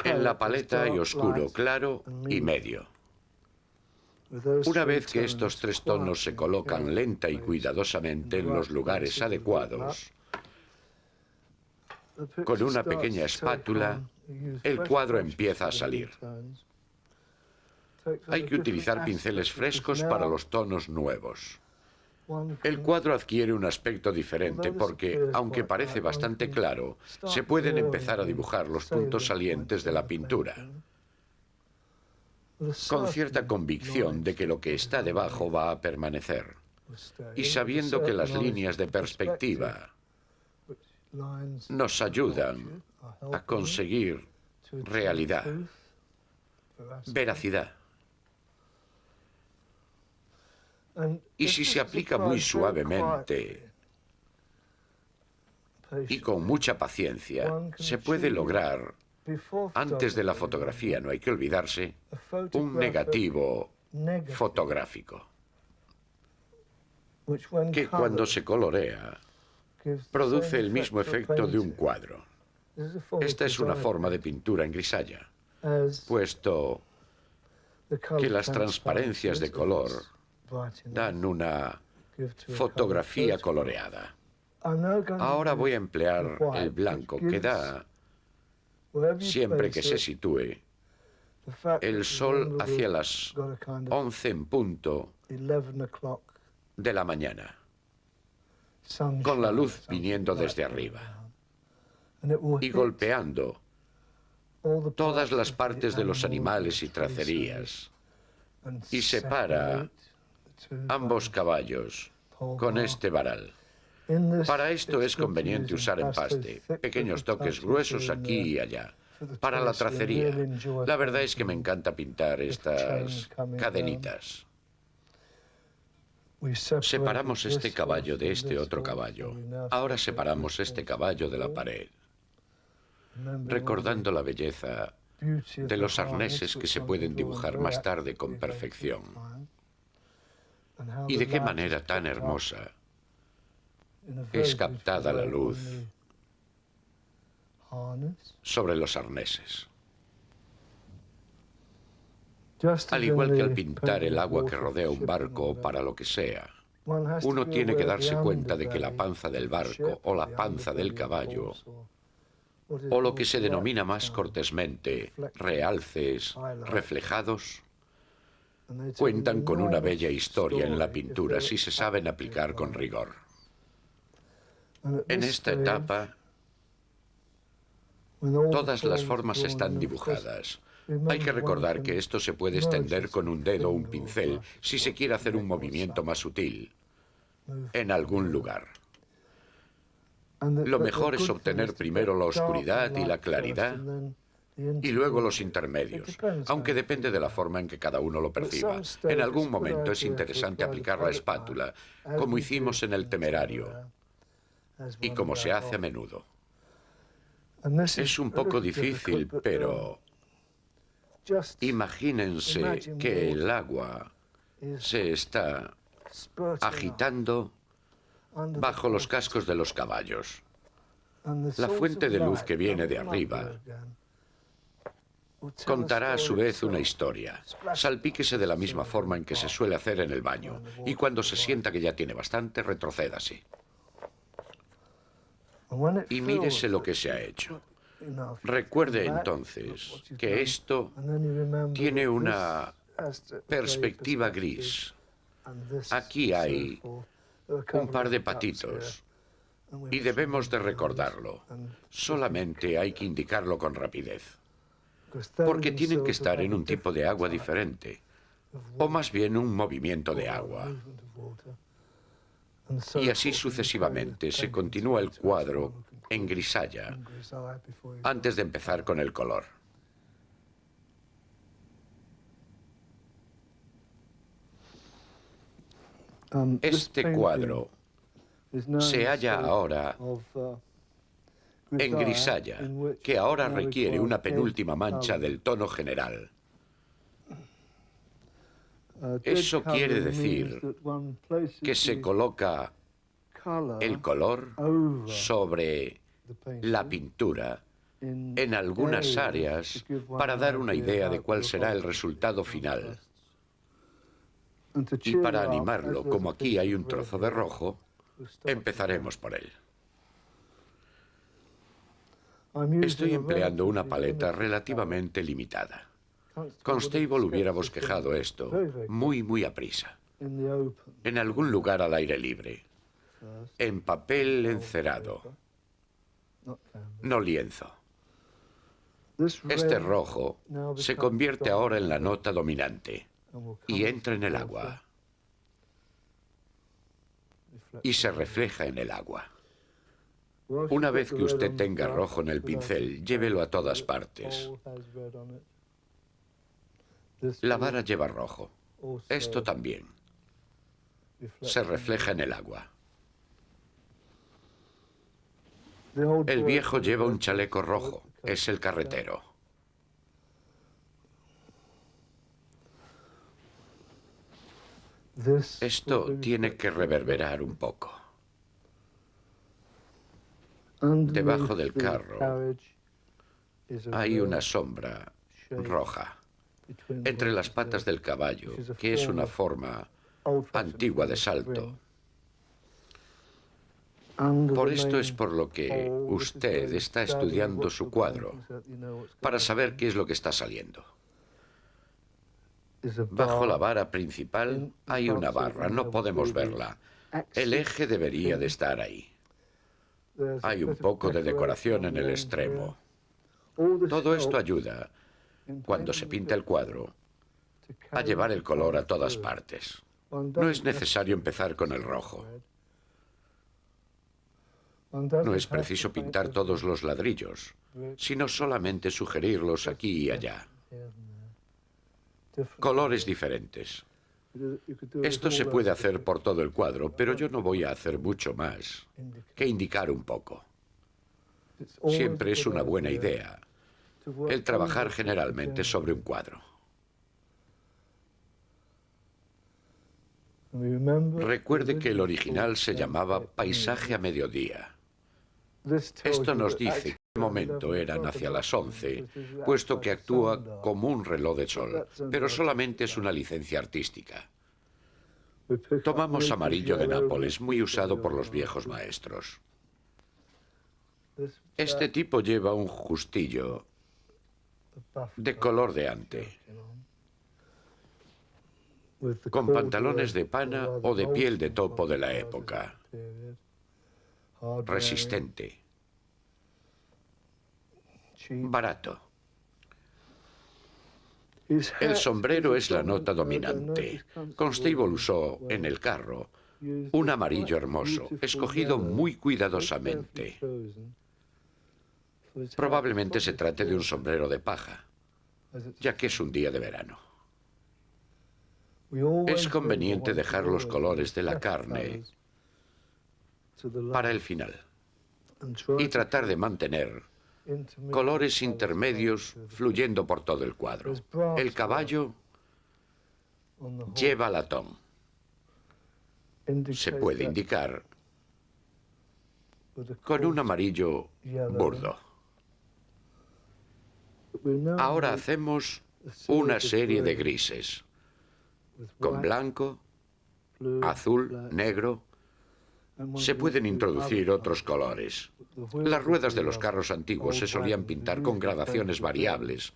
En la paleta hay oscuro, claro y medio. Una vez que estos tres tonos se colocan lenta y cuidadosamente en los lugares adecuados, con una pequeña espátula, el cuadro empieza a salir. Hay que utilizar pinceles frescos para los tonos nuevos. El cuadro adquiere un aspecto diferente porque, aunque parece bastante claro, se pueden empezar a dibujar los puntos salientes de la pintura, con cierta convicción de que lo que está debajo va a permanecer, y sabiendo que las líneas de perspectiva nos ayudan a conseguir realidad, veracidad. Y si se aplica muy suavemente y con mucha paciencia, se puede lograr, antes de la fotografía, no hay que olvidarse, un negativo fotográfico, que cuando se colorea, produce el mismo efecto de un cuadro. Esta es una forma de pintura en grisalla, puesto que las transparencias de color dan una fotografía coloreada. Ahora voy a emplear el blanco que da, siempre que se sitúe, el sol hacia las 11 en punto de la mañana, con la luz viniendo desde arriba y golpeando todas las partes de los animales y tracerías, y separa ambos caballos con este varal. Para esto es conveniente usar empaste, pequeños toques gruesos aquí y allá. Para la tracería, la verdad es que me encanta pintar estas cadenitas. Separamos este caballo de este otro caballo. Ahora separamos este caballo de la pared, recordando la belleza de los arneses que se pueden dibujar más tarde con perfección. Y de qué manera tan hermosa es captada la luz sobre los arneses. Al igual que al pintar el agua que rodea un barco o para lo que sea, uno tiene que darse cuenta de que la panza del barco o la panza del caballo, o lo que se denomina más cortésmente realces reflejados, cuentan con una bella historia en la pintura si se saben aplicar con rigor. En esta etapa, todas las formas están dibujadas. Hay que recordar que esto se puede extender con un dedo o un pincel si se quiere hacer un movimiento más sutil en algún lugar. Lo mejor es obtener primero la oscuridad y la claridad y luego los intermedios, aunque depende de la forma en que cada uno lo perciba. En algún momento es interesante aplicar la espátula, como hicimos en el Temerario y como se hace a menudo. Es un poco difícil, pero imagínense que el agua se está agitando bajo los cascos de los caballos. La fuente de luz que viene de arriba contará a su vez una historia. Salpíquese de la misma forma en que se suele hacer en el baño, y cuando se sienta que ya tiene bastante, retrocédase. Y mírese lo que se ha hecho. Recuerde entonces que esto tiene una perspectiva gris. Aquí hay un par de patitos y debemos de recordarlo. Solamente hay que indicarlo con rapidez, porque tienen que estar en un tipo de agua diferente, o más bien un movimiento de agua. Y así sucesivamente se continúa el cuadro en grisalla antes de empezar con el color. Este cuadro se halla ahora en grisalla, que ahora requiere una penúltima mancha del tono general. Eso quiere decir que se coloca el color sobre la pintura en algunas áreas para dar una idea de cuál será el resultado final. Y para animarlo, como aquí hay un trozo de rojo, empezaremos por él. Estoy empleando una paleta relativamente limitada. Constable hubiera bosquejado esto muy aprisa, en algún lugar al aire libre, en papel encerado, no lienzo. Este rojo se convierte ahora en la nota dominante y entra en el agua y se refleja en el agua. Una vez que usted tenga rojo en el pincel, llévelo a todas partes. La vara lleva rojo. Esto también. Se refleja en el agua. El viejo lleva un chaleco rojo. Es el carretero. Esto tiene que reverberar un poco. Debajo del carro hay una sombra roja entre las patas del caballo, que es una forma antigua de salto. Por esto es por lo que usted está estudiando su cuadro, para saber qué es lo que está saliendo. Bajo la vara principal hay una barra, no podemos verla. El eje debería de estar ahí. Hay un poco de decoración en el extremo. Todo esto ayuda, cuando se pinta el cuadro, a llevar el color a todas partes. No es necesario empezar con el rojo. No es preciso pintar todos los ladrillos, sino solamente sugerirlos aquí y allá. Colores diferentes. Esto se puede hacer por todo el cuadro, pero yo no voy a hacer mucho más que indicar un poco. Siempre es una buena idea el trabajar generalmente sobre un cuadro. Recuerde que el original se llamaba Paisaje a mediodía. Esto nos dice que el momento eran hacia las 11, puesto que actúa como un reloj de sol, pero solamente es una licencia artística. Tomamos amarillo de Nápoles, muy usado por los viejos maestros. Este tipo lleva un justillo de color de ante, con pantalones de pana o de piel de topo de la época. Resistente. Barato. El sombrero es la nota dominante. Constable usó en el carro un amarillo hermoso, escogido muy cuidadosamente. Probablemente se trate de un sombrero de paja, ya que es un día de verano. Es conveniente dejar los colores de la carne para el final y tratar de mantener colores intermedios fluyendo por todo el cuadro. El caballo lleva latón. Se puede indicar con un amarillo burdo. Ahora hacemos una serie de grises, con blanco, azul, negro. Se pueden introducir otros colores. Las ruedas de los carros antiguos se solían pintar con gradaciones variables,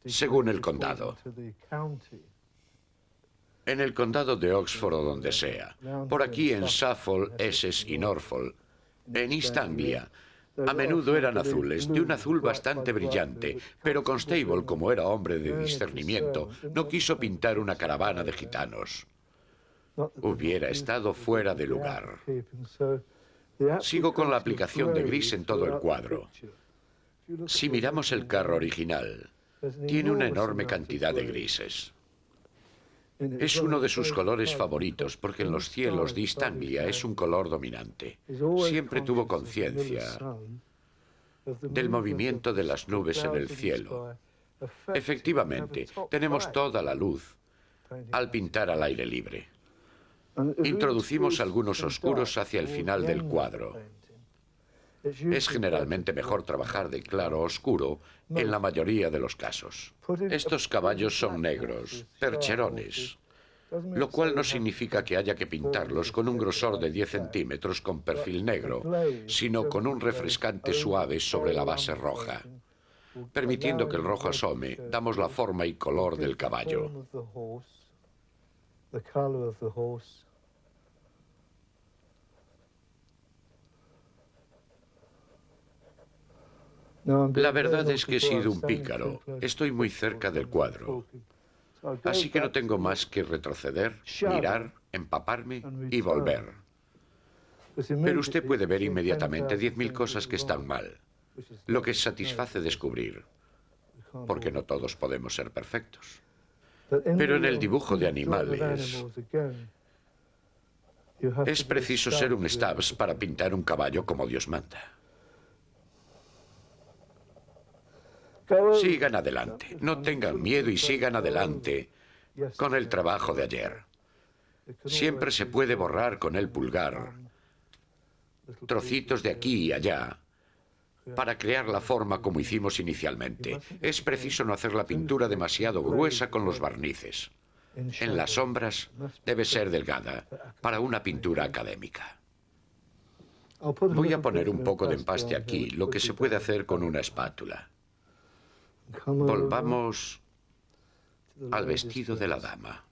según el condado. En el condado de Oxford o donde sea. Por aquí en Suffolk, Essex y Norfolk. En East Anglia, a menudo eran azules, de un azul bastante brillante, pero Constable, como era hombre de discernimiento, no quiso pintar una caravana de gitanos. Hubiera estado fuera de lugar. Sigo con la aplicación de gris en todo el cuadro. Si miramos el carro original, tiene una enorme cantidad de grises. Es uno de sus colores favoritos, porque en los cielos de East Anglia es un color dominante. Siempre tuvo conciencia del movimiento de las nubes en el cielo. Efectivamente, tenemos toda la luz al pintar al aire libre. Introducimos algunos oscuros hacia el final del cuadro. Es generalmente mejor trabajar de claro a oscuro en la mayoría de los casos. Estos caballos son negros, percherones, lo cual no significa que haya que pintarlos con un grosor de 10 centímetros con perfil negro, sino con un refrescante suave sobre la base roja. Permitiendo que el rojo asome, damos la forma y color del caballo. La verdad es que he sido un pícaro. Estoy muy cerca del cuadro. Así que no tengo más que retroceder, mirar, empaparme y volver. Pero usted puede ver inmediatamente 10.000 cosas que están mal, lo que satisface descubrir, porque no todos podemos ser perfectos. Pero en el dibujo de animales es preciso ser un Stubbs para pintar un caballo como Dios manda. Sigan adelante, no tengan miedo y sigan adelante con el trabajo de ayer. Siempre se puede borrar con el pulgar trocitos de aquí y allá para crear la forma como hicimos inicialmente. Es preciso no hacer la pintura demasiado gruesa con los barnices. En las sombras debe ser delgada para una pintura académica. Voy a poner un poco de empaste aquí, lo que se puede hacer con una espátula. Volvamos al vestido de la dama.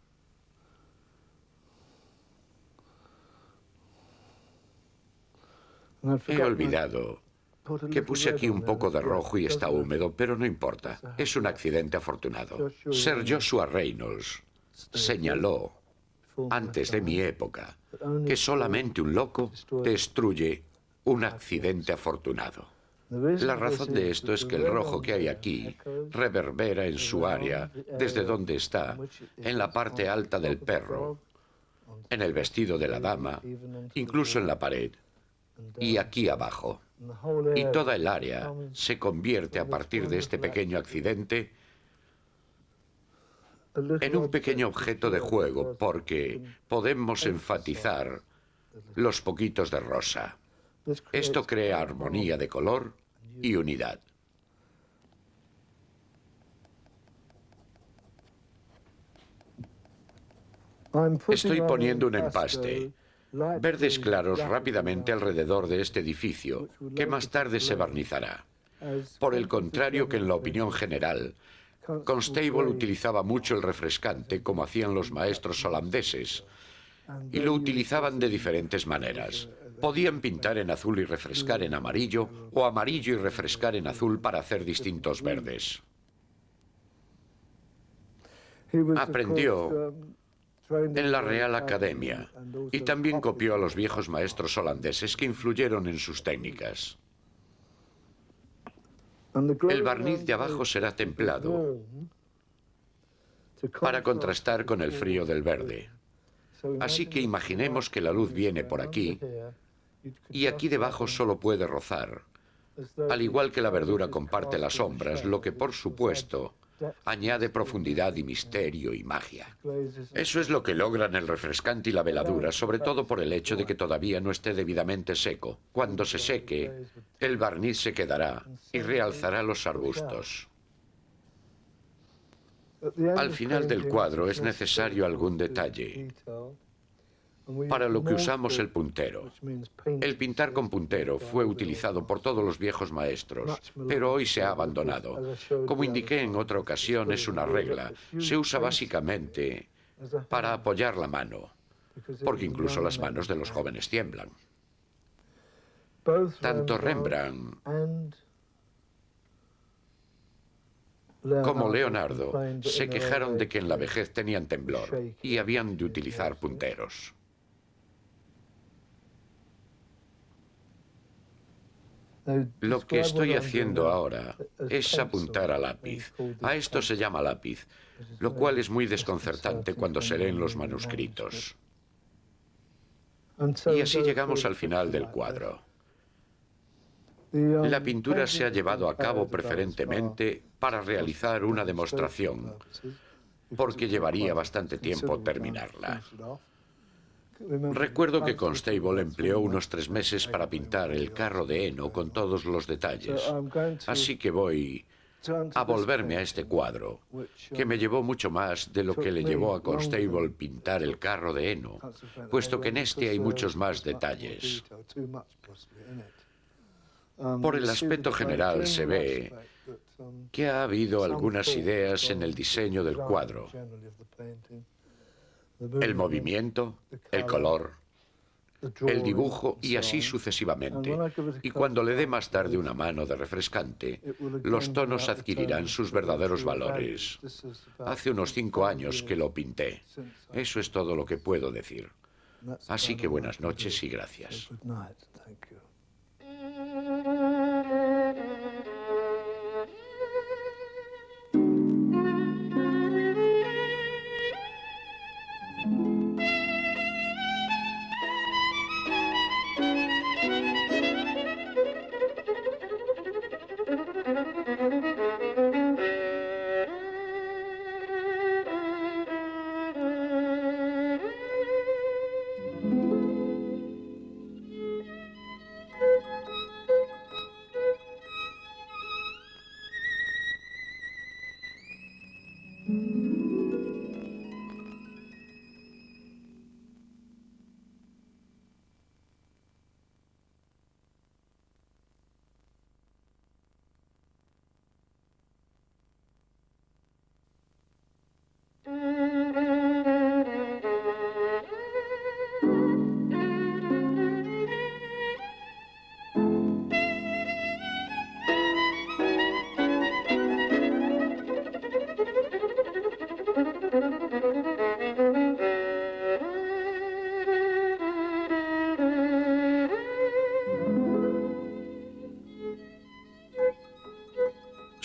He olvidado que puse aquí un poco de rojo y está húmedo, pero no importa. Es un accidente afortunado. Sir Joshua Reynolds señaló, antes de mi época, que solamente un loco destruye un accidente afortunado. La razón de esto es que el rojo que hay aquí reverbera en su área, desde donde está, en la parte alta del perro, en el vestido de la dama, incluso en la pared, y aquí abajo. Y toda el área se convierte a partir de este pequeño accidente en un pequeño objeto de juego, porque podemos enfatizar los poquitos de rosa. Esto crea armonía de color y unidad. Estoy poniendo un empaste, verdes claros rápidamente alrededor de este edificio, que más tarde se barnizará. Por el contrario que en la opinión general, Constable utilizaba mucho el refrescante como hacían los maestros holandeses, y lo utilizaban de diferentes maneras. Podían pintar en azul y refrescar en amarillo, o amarillo y refrescar en azul para hacer distintos verdes. Aprendió en la Real Academia y también copió a los viejos maestros holandeses que influyeron en sus técnicas. El barniz de abajo será templado para contrastar con el frío del verde. Así que imaginemos que la luz viene por aquí y aquí debajo solo puede rozar, al igual que la verdura comparte las sombras, lo que por supuesto añade profundidad y misterio y magia. Eso es lo que logran el refrescante y la veladura, sobre todo por el hecho de que todavía no esté debidamente seco. Cuando se seque, el barniz se quedará y realzará los arbustos. Al final del cuadro es necesario algún detalle, para lo que usamos el puntero. El pintar con puntero fue utilizado por todos los viejos maestros, pero hoy se ha abandonado. Como indiqué en otra ocasión, es una regla. Se usa básicamente para apoyar la mano, porque incluso las manos de los jóvenes tiemblan. Tanto Rembrandt como Leonardo se quejaron de que en la vejez tenían temblor y habían de utilizar punteros. Lo que estoy haciendo ahora es apuntar a lápiz. A esto se llama lápiz, lo cual es muy desconcertante cuando se leen los manuscritos. Y así llegamos al final del cuadro. La pintura se ha llevado a cabo preferentemente para realizar una demostración, porque llevaría bastante tiempo terminarla. Recuerdo que Constable empleó unos 3 meses para pintar el carro de heno con todos los detalles. Así que voy a volverme a este cuadro, que me llevó mucho más de lo que le llevó a Constable pintar el carro de heno, puesto que en este hay muchos más detalles. Por el aspecto general se ve que ha habido algunas ideas en el diseño del cuadro. El movimiento, el color, el dibujo y así sucesivamente. Y cuando le dé más tarde una mano de refrescante, los tonos adquirirán sus verdaderos valores. Hace unos 5 años que lo pinté. Eso es todo lo que puedo decir. Así que buenas noches y gracias.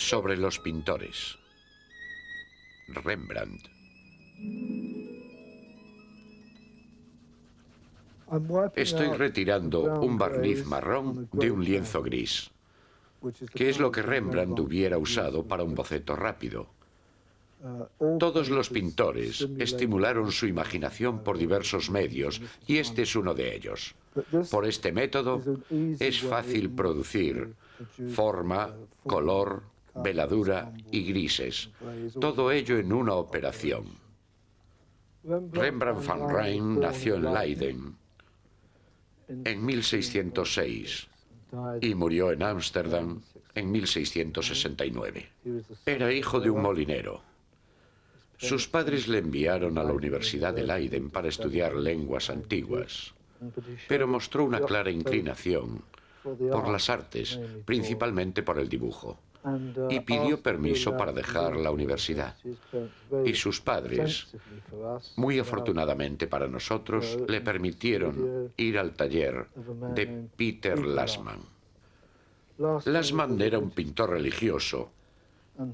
Sobre los pintores. Rembrandt. Estoy retirando un barniz marrón de un lienzo gris, que es lo que Rembrandt hubiera usado para un boceto rápido. Todos los pintores estimularon su imaginación por diversos medios, y este es uno de ellos. Por este método es fácil producir forma, color, veladura y grises, todo ello en una operación. Rembrandt van Rijn nació en Leiden en 1606 y murió en Ámsterdam en 1669. Era hijo de un molinero. Sus padres le enviaron a la Universidad de Leiden para estudiar lenguas antiguas, pero mostró una clara inclinación por las artes, principalmente por el dibujo, y pidió permiso para dejar la universidad. Y sus padres, muy afortunadamente para nosotros, le permitieron ir al taller de Peter Lassmann. Lassmann era un pintor religioso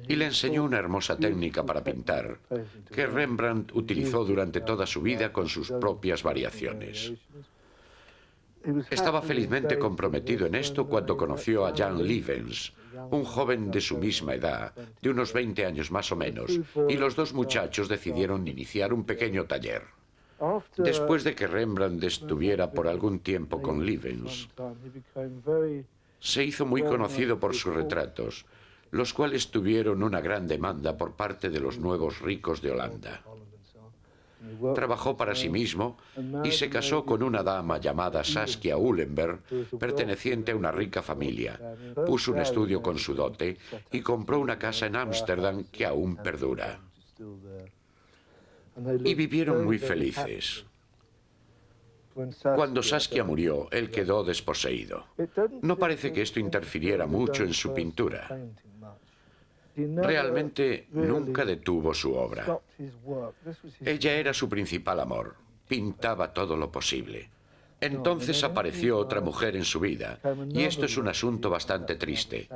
y le enseñó una hermosa técnica para pintar que Rembrandt utilizó durante toda su vida con sus propias variaciones. Estaba felizmente comprometido en esto cuando conoció a Jan Lievens, un joven de su misma edad, de unos 20 años más o menos, y los dos muchachos decidieron iniciar un pequeño taller. Después de que Rembrandt estuviera por algún tiempo con Lievens, se hizo muy conocido por sus retratos, los cuales tuvieron una gran demanda por parte de los nuevos ricos de Holanda. Trabajó para sí mismo y se casó con una dama llamada Saskia Ulenberg, perteneciente a una rica familia. Puso un estudio con su dote y compró una casa en Ámsterdam que aún perdura. Y vivieron muy felices. Cuando Saskia murió, él quedó desposeído. No parece que esto interfiriera mucho en su pintura. Realmente nunca detuvo su obra. Ella era su principal amor. Pintaba todo lo posible. Entonces apareció otra mujer en su vida, y esto es un asunto bastante triste.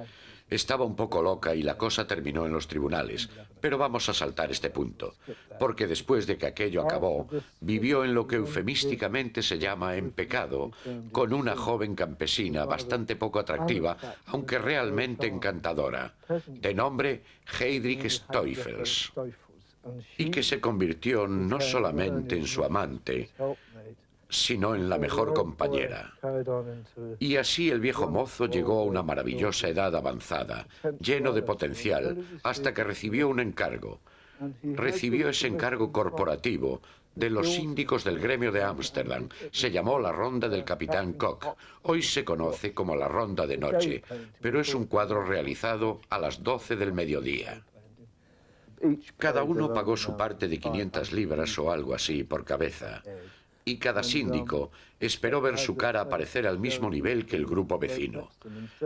Estaba un poco loca y la cosa terminó en los tribunales, pero vamos a saltar este punto, porque después de que aquello acabó, vivió en lo que eufemísticamente se llama en pecado, con una joven campesina bastante poco atractiva, aunque realmente encantadora, de nombre Heydrich Stoffels, y que se convirtió no solamente en su amante, sino en la mejor compañera. Y así el viejo mozo llegó a una maravillosa edad avanzada, lleno de potencial, hasta que recibió un encargo. Recibió ese encargo corporativo de los síndicos del gremio de Ámsterdam. Se llamó la Ronda del Capitán Koch. Hoy se conoce como la Ronda de Noche, pero es un cuadro realizado a las 12 del mediodía. Cada uno pagó su parte de 500 libras o algo así por cabeza. Y cada síndico esperó ver su cara aparecer al mismo nivel que el grupo vecino.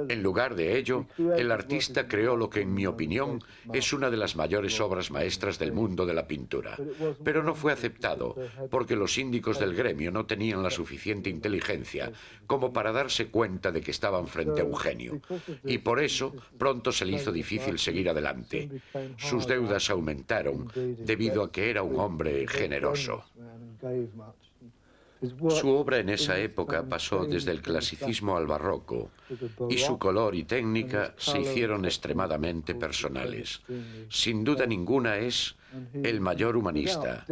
En lugar de ello, el artista creó lo que, en mi opinión, es una de las mayores obras maestras del mundo de la pintura. Pero no fue aceptado, porque los síndicos del gremio no tenían la suficiente inteligencia como para darse cuenta de que estaban frente a un genio. Y por eso, pronto se le hizo difícil seguir adelante. Sus deudas aumentaron debido a que era un hombre generoso. Su obra en esa época pasó desde el clasicismo al barroco, y su color y técnica se hicieron extremadamente personales. Sin duda ninguna es el mayor humanista,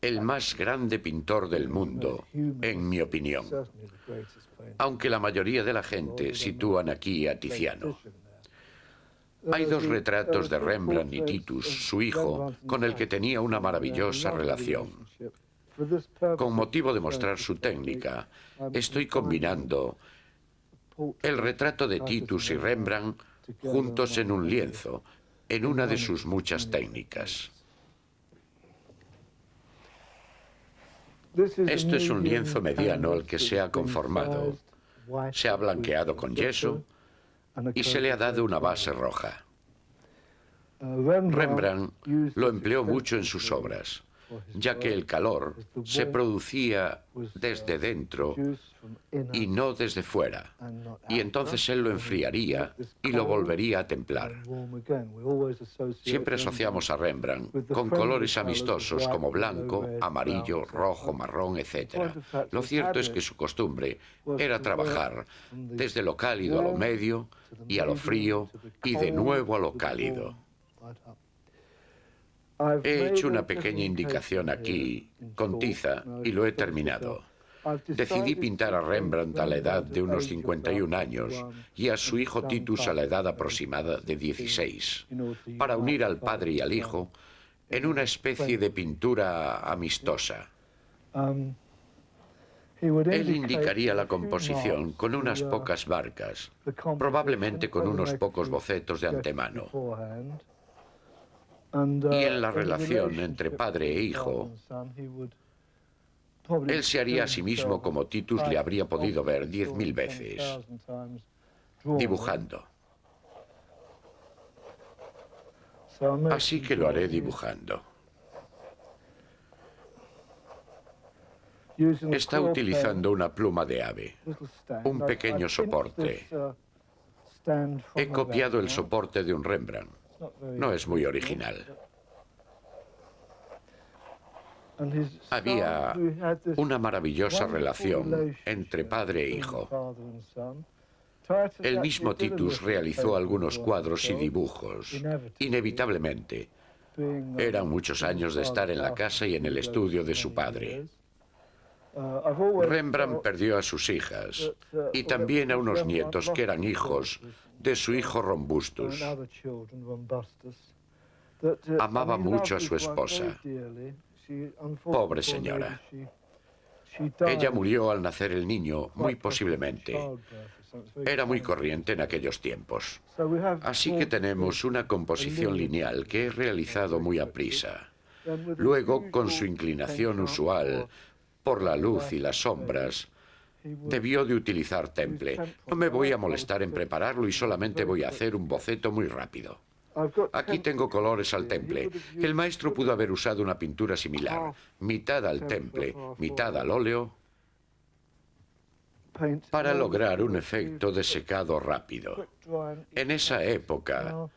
el más grande pintor del mundo, en mi opinión, aunque la mayoría de la gente sitúan aquí a Tiziano. Hay dos retratos de Rembrandt y Titus, su hijo, con el que tenía una maravillosa relación. Con motivo de mostrar su técnica, estoy combinando el retrato de Titus y Rembrandt juntos en un lienzo, en una de sus muchas técnicas. Esto es un lienzo mediano al que se ha conformado. Se ha blanqueado con yeso y se le ha dado una base roja. Rembrandt lo empleó mucho en sus obras, ya que el calor se producía desde dentro y no desde fuera, y entonces él lo enfriaría y lo volvería a templar. Siempre asociamos a Rembrandt con colores amistosos como blanco, amarillo, rojo, marrón, etc. Lo cierto es que su costumbre era trabajar desde lo cálido a lo medio y a lo frío y de nuevo a lo cálido. He hecho una pequeña indicación aquí con tiza y lo he terminado. Decidí pintar a Rembrandt a la edad de unos 51 años y a su hijo Titus a la edad aproximada de 16, para unir al padre y al hijo en una especie de pintura amistosa. Él indicaría la composición con unas pocas marcas, probablemente con unos pocos bocetos de antemano. Y en la relación entre padre e hijo, él se haría a sí mismo como Titus le habría podido ver 10.000 veces, dibujando. Así que lo haré dibujando. Está utilizando una pluma de ave, un pequeño soporte. He copiado el soporte de un Rembrandt. No es muy original. Había una maravillosa relación entre padre e hijo. El mismo Titus realizó algunos cuadros y dibujos, inevitablemente. Eran muchos años de estar en la casa y en el estudio de su padre. Rembrandt perdió a sus hijas y también a unos nietos que eran hijos de su hijo Rombustus. Amaba mucho a su esposa. Pobre señora. Ella murió al nacer el niño, muy posiblemente. Era muy corriente en aquellos tiempos. Así que tenemos una composición lineal que he realizado muy aprisa. Luego, con su inclinación usual por la luz y las sombras, debió de utilizar temple. No me voy a molestar en prepararlo y solamente voy a hacer un boceto muy rápido. Aquí tengo colores al temple. El maestro pudo haber usado una pintura similar, mitad al temple, mitad al óleo, para lograr un efecto de secado rápido. En esa época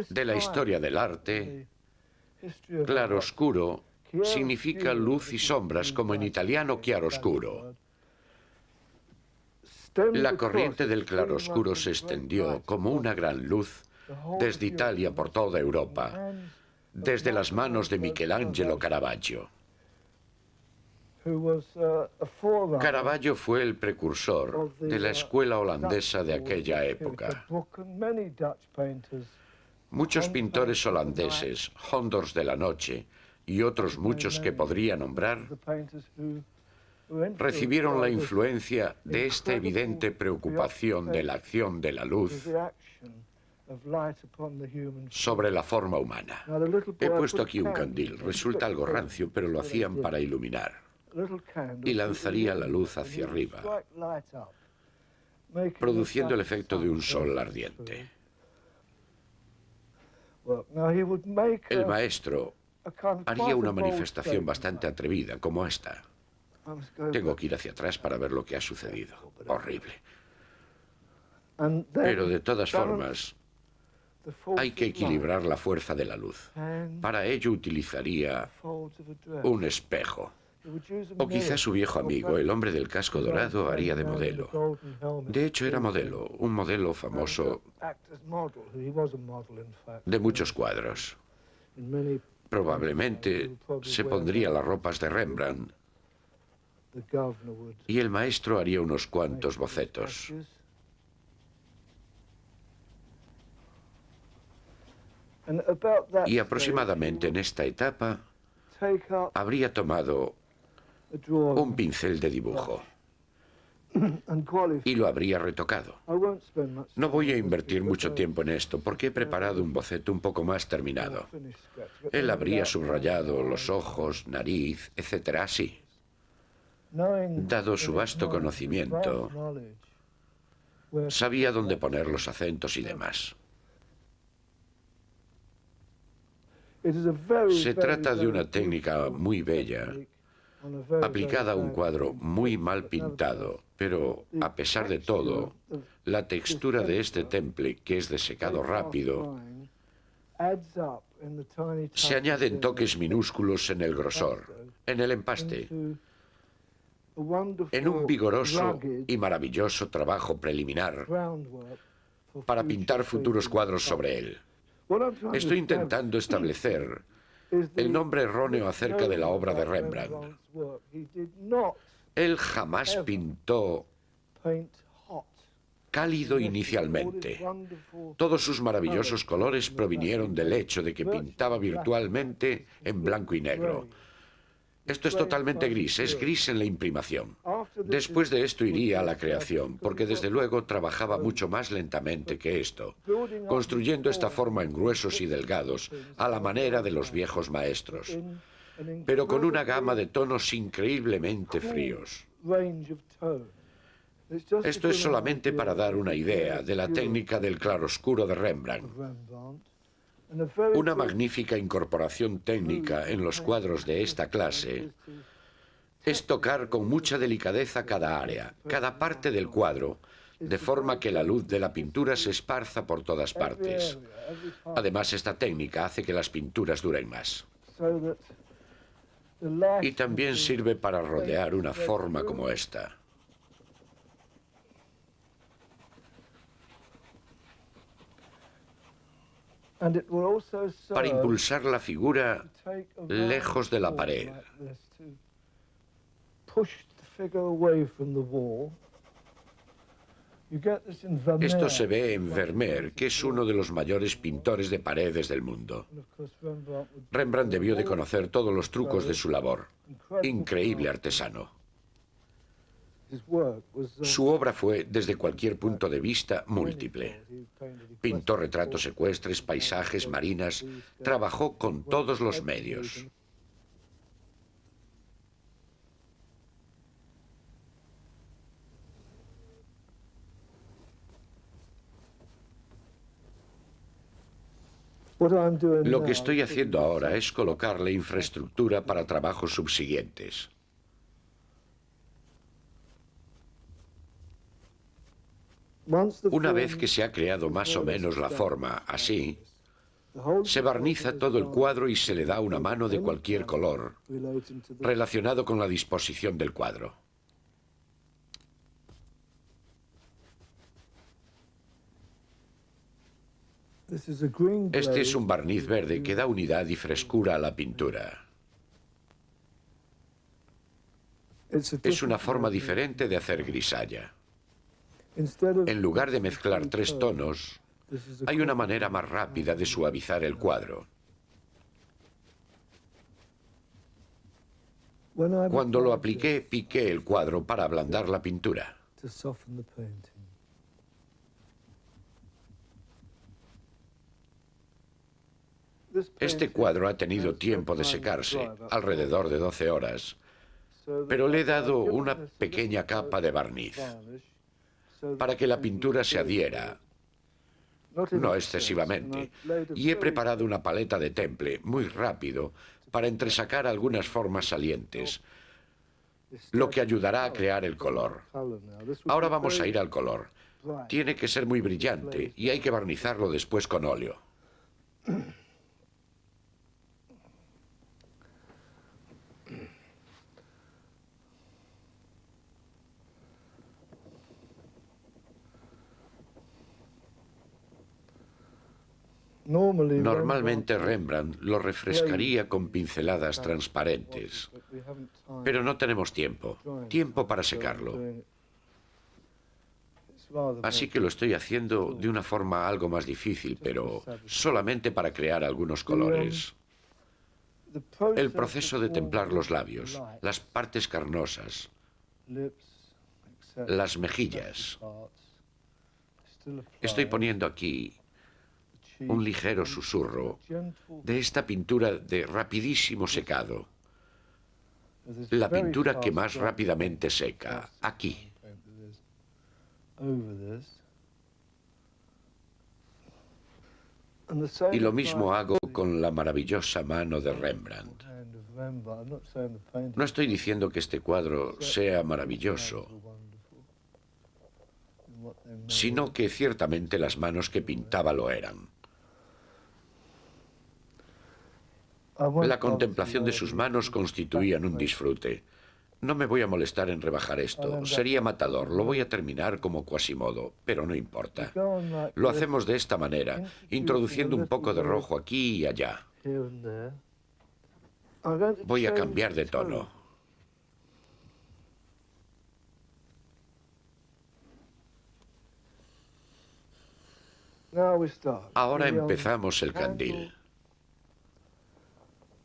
de la historia del arte, claroscuro significa luz y sombras, como en italiano chiaroscuro. La corriente del claroscuro se extendió como una gran luz desde Italia por toda Europa, desde las manos de Michelangelo Caravaggio. Caravaggio fue el precursor de la escuela holandesa de aquella época. Muchos pintores holandeses, Hondors de la Noche y otros muchos que podría nombrar, recibieron la influencia de esta evidente preocupación de la acción de la luz sobre la forma humana. He puesto aquí un candil. Resulta algo rancio, pero lo hacían para iluminar. Y lanzaría la luz hacia arriba, produciendo el efecto de un sol ardiente. El maestro haría una manifestación bastante atrevida, como esta. Tengo que ir hacia atrás para ver lo que ha sucedido. Horrible. Pero de todas formas, hay que equilibrar la fuerza de la luz. Para ello utilizaría un espejo. O quizás su viejo amigo, el hombre del casco dorado, haría de modelo. De hecho, era modelo, un modelo famoso de muchos cuadros. Probablemente se pondría las ropas de Rembrandt y el maestro haría unos cuantos bocetos. Y aproximadamente en esta etapa habría tomado un pincel de dibujo y lo habría retocado. No voy a invertir mucho tiempo en esto porque he preparado un boceto un poco más terminado. Él habría subrayado los ojos, nariz, etc. así. Dado su vasto conocimiento, sabía dónde poner los acentos y demás. Se trata de una técnica muy bella aplicada a un cuadro muy mal pintado, pero a pesar de todo, la textura de este temple, que es de secado rápido, se añaden toques minúsculos en el grosor, en el empaste, en un vigoroso y maravilloso trabajo preliminar para pintar futuros cuadros sobre él. Estoy intentando establecer el nombre erróneo acerca de la obra de Rembrandt. Él jamás pintó cálido inicialmente. Todos sus maravillosos colores provinieron del hecho de que pintaba virtualmente en blanco y negro. Esto es totalmente gris, es gris en la imprimación. Después de esto iría a la creación, porque desde luego trabajaba mucho más lentamente que esto, construyendo esta forma en gruesos y delgados, a la manera de los viejos maestros, pero con una gama de tonos increíblemente fríos. Esto es solamente para dar una idea de la técnica del claroscuro de Rembrandt. Una magnífica incorporación técnica en los cuadros de esta clase es tocar con mucha delicadeza cada área, cada parte del cuadro, de forma que la luz de la pintura se esparza por todas partes. Además, esta técnica hace que las pinturas duren más. Y también sirve para rodear una forma como esta. Para impulsar la figura lejos de la pared. Esto se ve en Vermeer, que es uno de los mayores pintores de paredes del mundo. Rembrandt debió de conocer todos los trucos de su labor. Increíble artesano. Su obra fue, desde cualquier punto de vista, múltiple. Pintó retratos ecuestres, paisajes, marinas. Trabajó con todos los medios. Lo que estoy haciendo ahora es colocar la infraestructura para trabajos subsiguientes. Una vez que se ha creado más o menos la forma, así, se barniza todo el cuadro y se le da una mano de cualquier color, relacionado con la disposición del cuadro. Este es un barniz verde que da unidad y frescura a la pintura. Es una forma diferente de hacer grisalla. En lugar de mezclar tres tonos, hay una manera más rápida de suavizar el cuadro. Cuando lo apliqué, piqué el cuadro para ablandar la pintura. Este cuadro ha tenido tiempo de secarse, alrededor de 12 horas, pero le he dado una pequeña capa de barniz para que la pintura se adhiera, no excesivamente, y he preparado una paleta de temple muy rápido para entresacar algunas formas salientes, lo que ayudará a crear el color. Ahora vamos a ir al color. Tiene que ser muy brillante y hay que barnizarlo después con óleo. Normalmente Rembrandt lo refrescaría con pinceladas transparentes, pero no tenemos tiempo para secarlo. Así que lo estoy haciendo de una forma algo más difícil, pero solamente para crear algunos colores. El proceso de templar los labios, las partes carnosas, las mejillas. Estoy poniendo aquí un ligero susurro de esta pintura de rapidísimo secado. La pintura que más rápidamente seca, aquí. Y lo mismo hago con la maravillosa mano de Rembrandt. No estoy diciendo que este cuadro sea maravilloso, sino que ciertamente las manos que pintaba lo eran. La contemplación de sus manos constituían un disfrute. No me voy a molestar en rebajar esto. Sería matador. Lo voy a terminar como Quasimodo, pero no importa. Lo hacemos de esta manera, introduciendo un poco de rojo aquí y allá. Voy a cambiar de tono. Ahora empezamos el candil.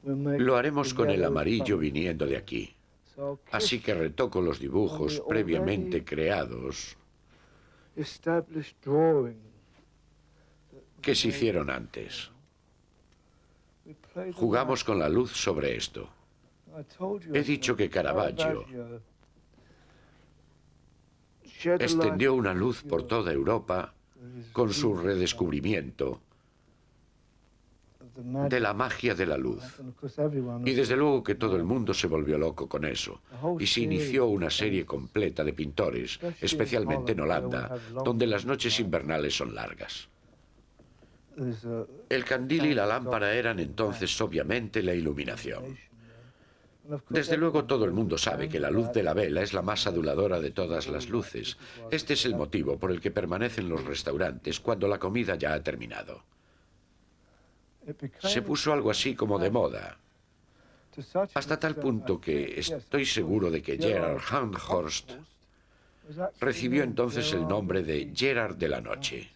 Lo haremos con el amarillo viniendo de aquí. Así que retoco los dibujos previamente creados que se hicieron antes. Jugamos con la luz sobre esto. He dicho que Caravaggio extendió una luz por toda Europa con su redescubrimiento de la magia de la luz. Y desde luego que todo el mundo se volvió loco con eso. Y se inició una serie completa de pintores, especialmente en Holanda, donde las noches invernales son largas. El candil y la lámpara eran entonces obviamente la iluminación. Desde luego todo el mundo sabe que la luz de la vela es la más aduladora de todas las luces. Este es el motivo por el que permanecen los restaurantes cuando la comida ya ha terminado. Se puso algo así como de moda, hasta tal punto que estoy seguro de que Gerard Hahnhorst recibió entonces el nombre de Gerard de la Noche,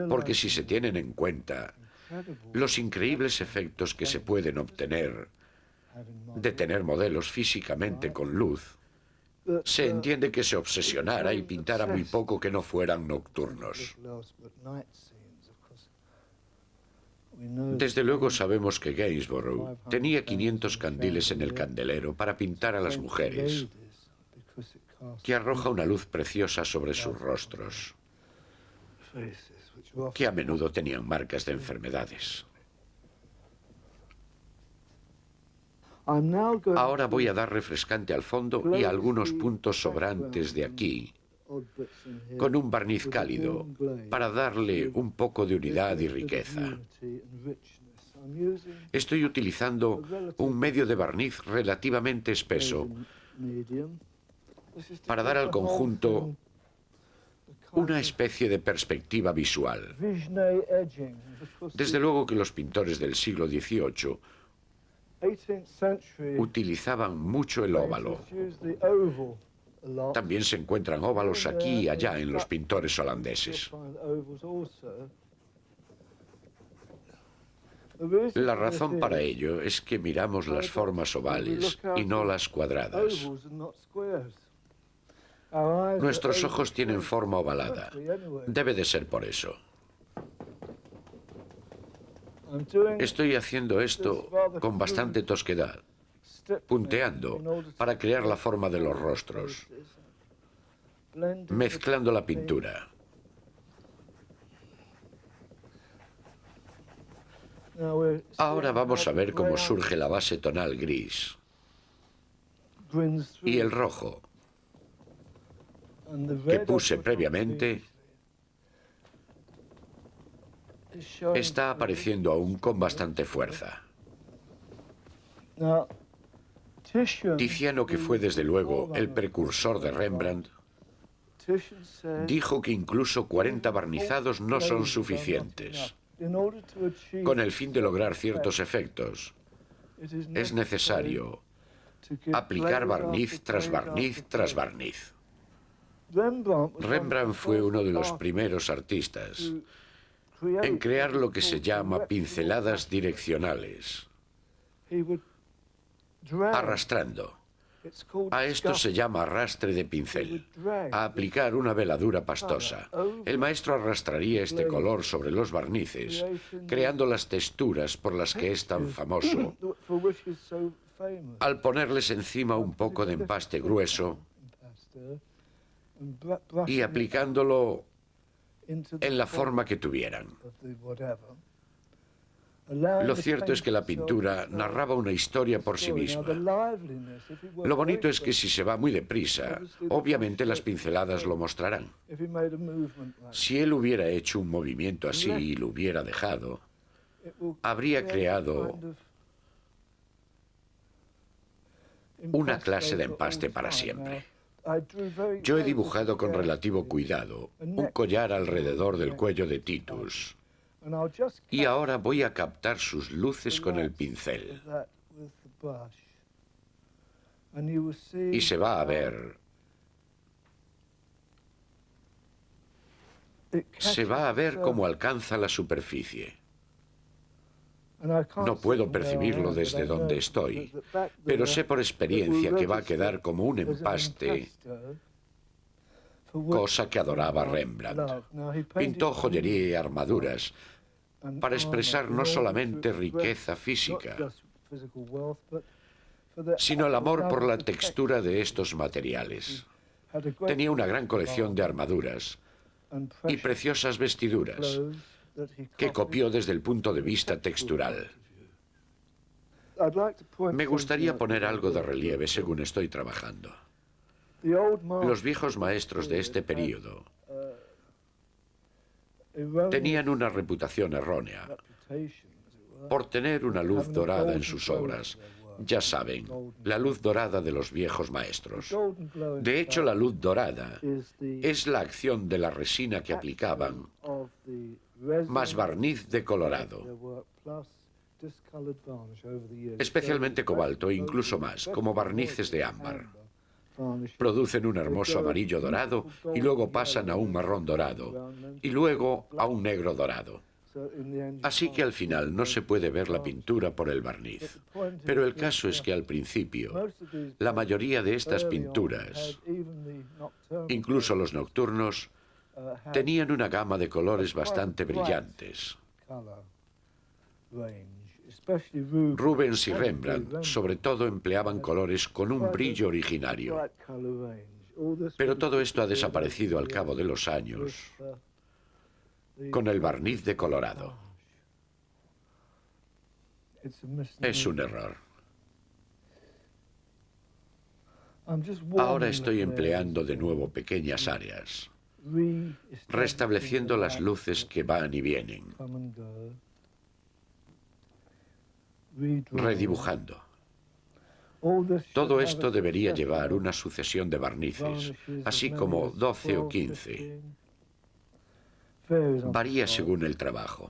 porque si se tienen en cuenta los increíbles efectos que se pueden obtener de tener modelos físicamente con luz, se entiende que se obsesionara y pintara muy poco que no fueran nocturnos. Desde luego sabemos que Gainsborough tenía 500 candiles en el candelero para pintar a las mujeres, que arroja una luz preciosa sobre sus rostros, que a menudo tenían marcas de enfermedades. Ahora voy a dar refrescante al fondo y a algunos puntos sobrantes de aquí, con un barniz cálido, para darle un poco de unidad y riqueza. Estoy utilizando un medio de barniz relativamente espeso para dar al conjunto una especie de perspectiva visual. Desde luego que los pintores del siglo XVIII utilizaban mucho el óvalo. También se encuentran óvalos aquí y allá en los pintores holandeses. La razón para ello es que miramos las formas ovales y no las cuadradas. Nuestros ojos tienen forma ovalada. Debe de ser por eso. Estoy haciendo esto con bastante tosquedad, punteando para crear la forma de los rostros, mezclando la pintura. Ahora vamos a ver cómo surge la base tonal gris y el rojo que puse previamente está apareciendo aún con bastante fuerza. Tiziano, que fue desde luego el precursor de Rembrandt, dijo que incluso 40 barnizados no son suficientes. Con el fin de lograr ciertos efectos, es necesario aplicar barniz tras barniz tras barniz. Rembrandt fue uno de los primeros artistas en crear lo que se llama pinceladas direccionales, arrastrando. A esto se llama arrastre de pincel, a aplicar una veladura pastosa. El maestro arrastraría este color sobre los barnices, creando las texturas por las que es tan famoso, al ponerles encima un poco de empaste grueso y aplicándolo en la forma que tuvieran. Lo cierto es que la pintura narraba una historia por sí misma. Lo bonito es que si se va muy deprisa, obviamente las pinceladas lo mostrarán. Si él hubiera hecho un movimiento así y lo hubiera dejado, habría creado una clase de empaste para siempre. Yo he dibujado con relativo cuidado un collar alrededor del cuello de Titus. Y ahora voy a captar sus luces con el pincel. Y se va a ver. Se va a ver cómo alcanza la superficie. No puedo percibirlo desde donde estoy, pero sé por experiencia que va a quedar como un empaste, cosa que adoraba Rembrandt. Pintó joyería y armaduras para expresar no solamente riqueza física, sino el amor por la textura de estos materiales. Tenía una gran colección de armaduras y preciosas vestiduras que copió desde el punto de vista textural. Me gustaría poner algo de relieve según estoy trabajando. Los viejos maestros de este período tenían una reputación errónea por tener una luz dorada en sus obras. Ya saben, la luz dorada de los viejos maestros. De hecho, la luz dorada es la acción de la resina que aplicaban, más barniz de colorado, especialmente cobalto e incluso más, como barnices de ámbar. Producen un hermoso amarillo dorado y luego pasan a un marrón dorado y luego a un negro dorado. Así que al final no se puede ver la pintura por el barniz. Pero el caso es que al principio, la mayoría de estas pinturas, incluso los nocturnos, tenían una gama de colores bastante brillantes. Rubens y Rembrandt, sobre todo, empleaban colores con un brillo originario. Pero todo esto ha desaparecido al cabo de los años con el barniz de colorado. Es un error. Ahora estoy empleando de nuevo pequeñas áreas, restableciendo las luces que van y vienen, redibujando. Todo esto debería llevar una sucesión de barnices, así como 12 o 15. Varía según el trabajo.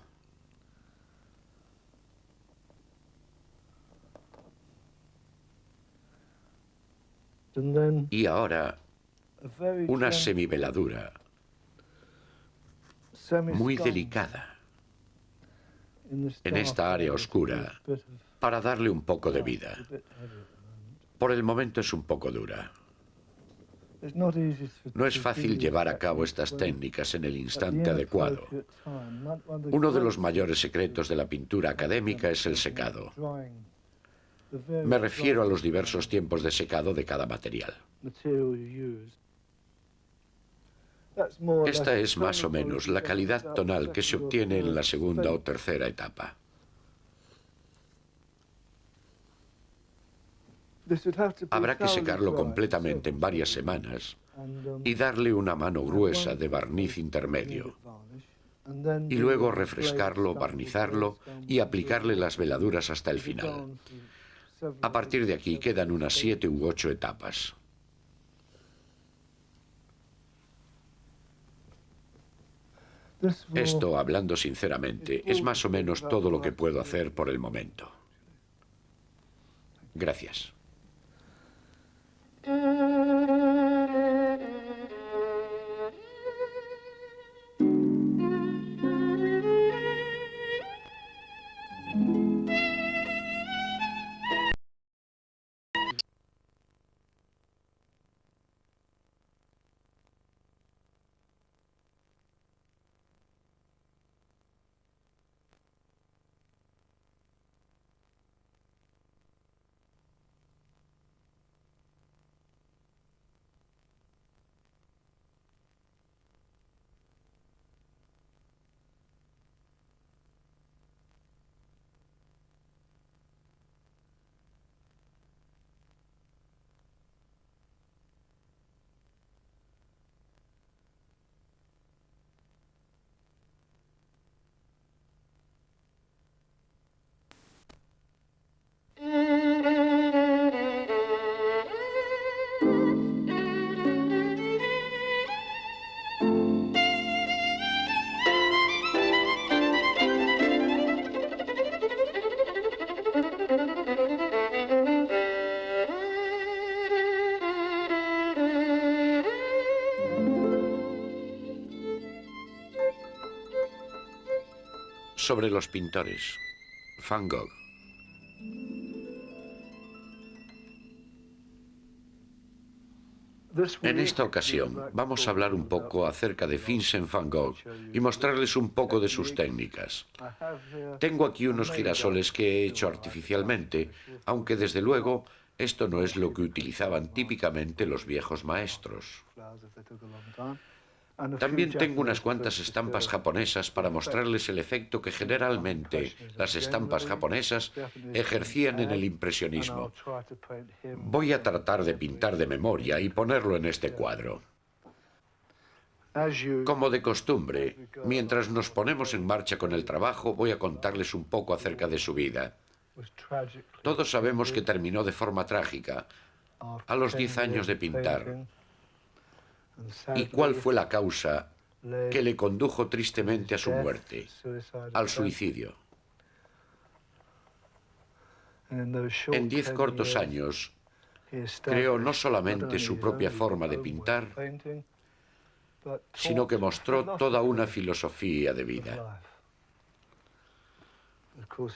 Y ahora, una semiveladura muy delicada en esta área oscura para darle un poco de vida. Por el momento es un poco dura. No es fácil llevar a cabo estas técnicas en el instante adecuado. Uno de los mayores secretos de la pintura académica es el secado. Me refiero a los diversos tiempos de secado de cada material. Esta es más o menos la calidad tonal que se obtiene en la segunda o tercera etapa. Habrá que secarlo completamente en varias semanas y darle una mano gruesa de barniz intermedio. Y luego refrescarlo, barnizarlo y aplicarle las veladuras hasta el final. A partir de aquí quedan unas 7 u 8 etapas. Esto, hablando sinceramente, es más o menos todo lo que puedo hacer por el momento. Gracias. sobre los pintores. Van Gogh. En esta ocasión vamos a hablar un poco acerca de Vincent van Gogh y mostrarles un poco de sus técnicas. Tengo aquí unos girasoles que he hecho artificialmente, aunque desde luego esto no es lo que utilizaban típicamente los viejos maestros. También tengo unas cuantas estampas japonesas para mostrarles el efecto que generalmente las estampas japonesas ejercían en el impresionismo. Voy a tratar de pintar de memoria y ponerlo en este cuadro. Como de costumbre, mientras nos ponemos en marcha con el trabajo, voy a contarles un poco acerca de su vida. Todos sabemos que terminó de forma trágica, a los 10 años de pintar. ¿Y cuál fue la causa que le condujo tristemente a su muerte, al suicidio? En 10 cortos años, creó no solamente su propia forma de pintar, sino que mostró toda una filosofía de vida.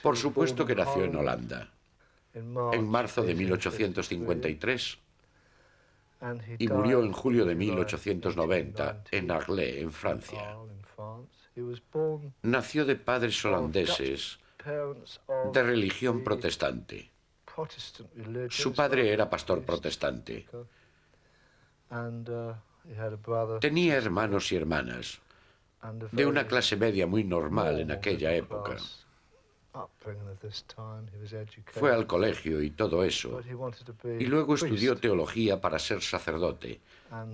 Por supuesto que nació en Holanda, en marzo de 1853, y murió en julio de 1890 en Arles, en Francia. Nació de padres holandeses de religión protestante. Su padre era pastor protestante. Tenía hermanos y hermanas de una clase media muy normal en aquella época. Fue al colegio y todo eso, y luego estudió teología para ser sacerdote,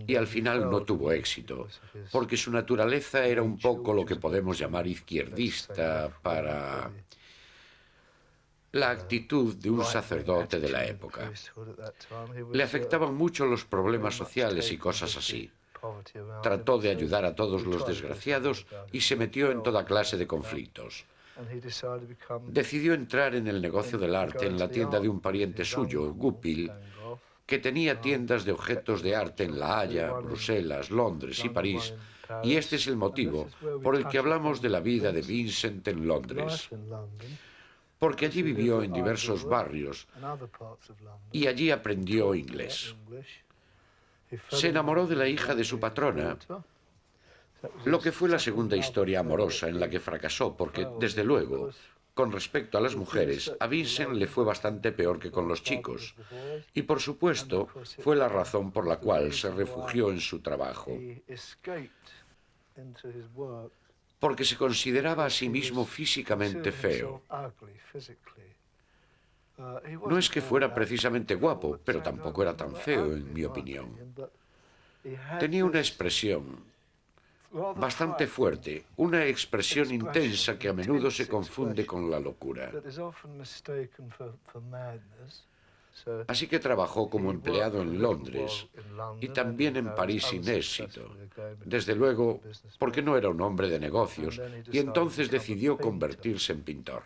y al final no tuvo éxito, porque su naturaleza era un poco lo que podemos llamar izquierdista para la actitud de un sacerdote de la época. Le afectaban mucho los problemas sociales y cosas así. Trató de ayudar a todos los desgraciados y se metió en toda clase de conflictos. Decidió entrar en el negocio del arte en la tienda de un pariente suyo, Goupil, que tenía tiendas de objetos de arte en La Haya, Bruselas, Londres y París, y este es el motivo por el que hablamos de la vida de Vincent en Londres, porque allí vivió en diversos barrios y allí aprendió inglés. Se enamoró de la hija de su patrona, lo que fue la segunda historia amorosa en la que fracasó, porque, desde luego, con respecto a las mujeres, a Vincent le fue bastante peor que con los chicos. Y, por supuesto, fue la razón por la cual se refugió en su trabajo. Porque se consideraba a sí mismo físicamente feo. No es que fuera precisamente guapo, pero tampoco era tan feo, en mi opinión. Tenía una expresión bastante fuerte, una expresión intensa que a menudo se confunde con la locura. Así que trabajó como empleado en Londres y también en París sin éxito. Desde luego, porque no era un hombre de negocios, y entonces decidió convertirse en pintor.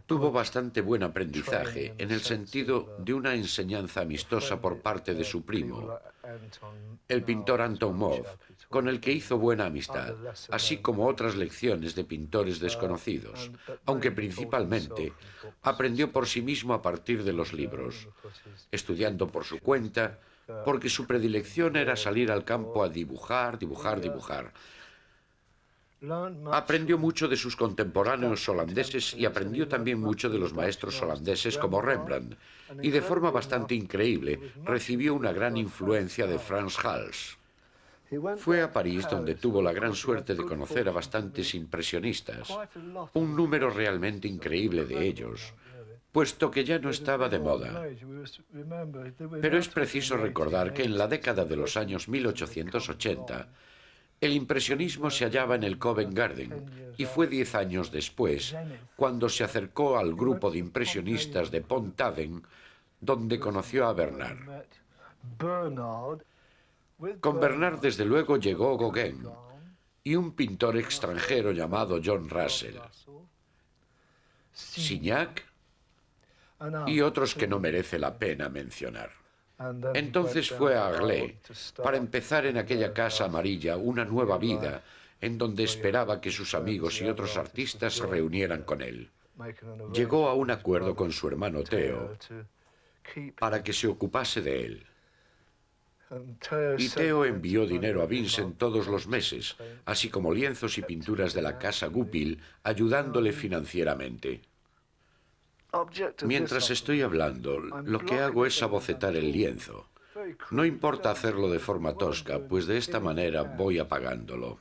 Tuvo bastante buen aprendizaje en el sentido de una enseñanza amistosa por parte de su primo, el pintor Anton Mauve, con el que hizo buena amistad, así como otras lecciones de pintores desconocidos, aunque principalmente aprendió por sí mismo a partir de los libros, estudiando por su cuenta, porque su predilección era salir al campo a dibujar, dibujar, dibujar. Aprendió mucho de sus contemporáneos holandeses y aprendió también mucho de los maestros holandeses como Rembrandt, y de forma bastante increíble recibió una gran influencia de Frans Hals. Fue a París donde tuvo la gran suerte de conocer a bastantes impresionistas, un número realmente increíble de ellos, puesto que ya no estaba de moda. Pero es preciso recordar que en la década de los años 1880, el impresionismo se hallaba en el Covent Garden y fue 10 años después cuando se acercó al grupo de impresionistas de Pont Aven, donde conoció a Bernard. Con Bernard, desde luego, llegó Gauguin y un pintor extranjero llamado John Russell, Signac y otros que no merece la pena mencionar. Entonces fue a Arles para empezar en aquella casa amarilla una nueva vida en donde esperaba que sus amigos y otros artistas se reunieran con él. Llegó a un acuerdo con su hermano Theo para que se ocupase de él. Y Theo envió dinero a Vincent todos los meses, así como lienzos y pinturas de la casa Goupil, ayudándole financieramente. Mientras estoy hablando, lo que hago es abocetar el lienzo. No importa hacerlo de forma tosca, pues de esta manera voy apagándolo.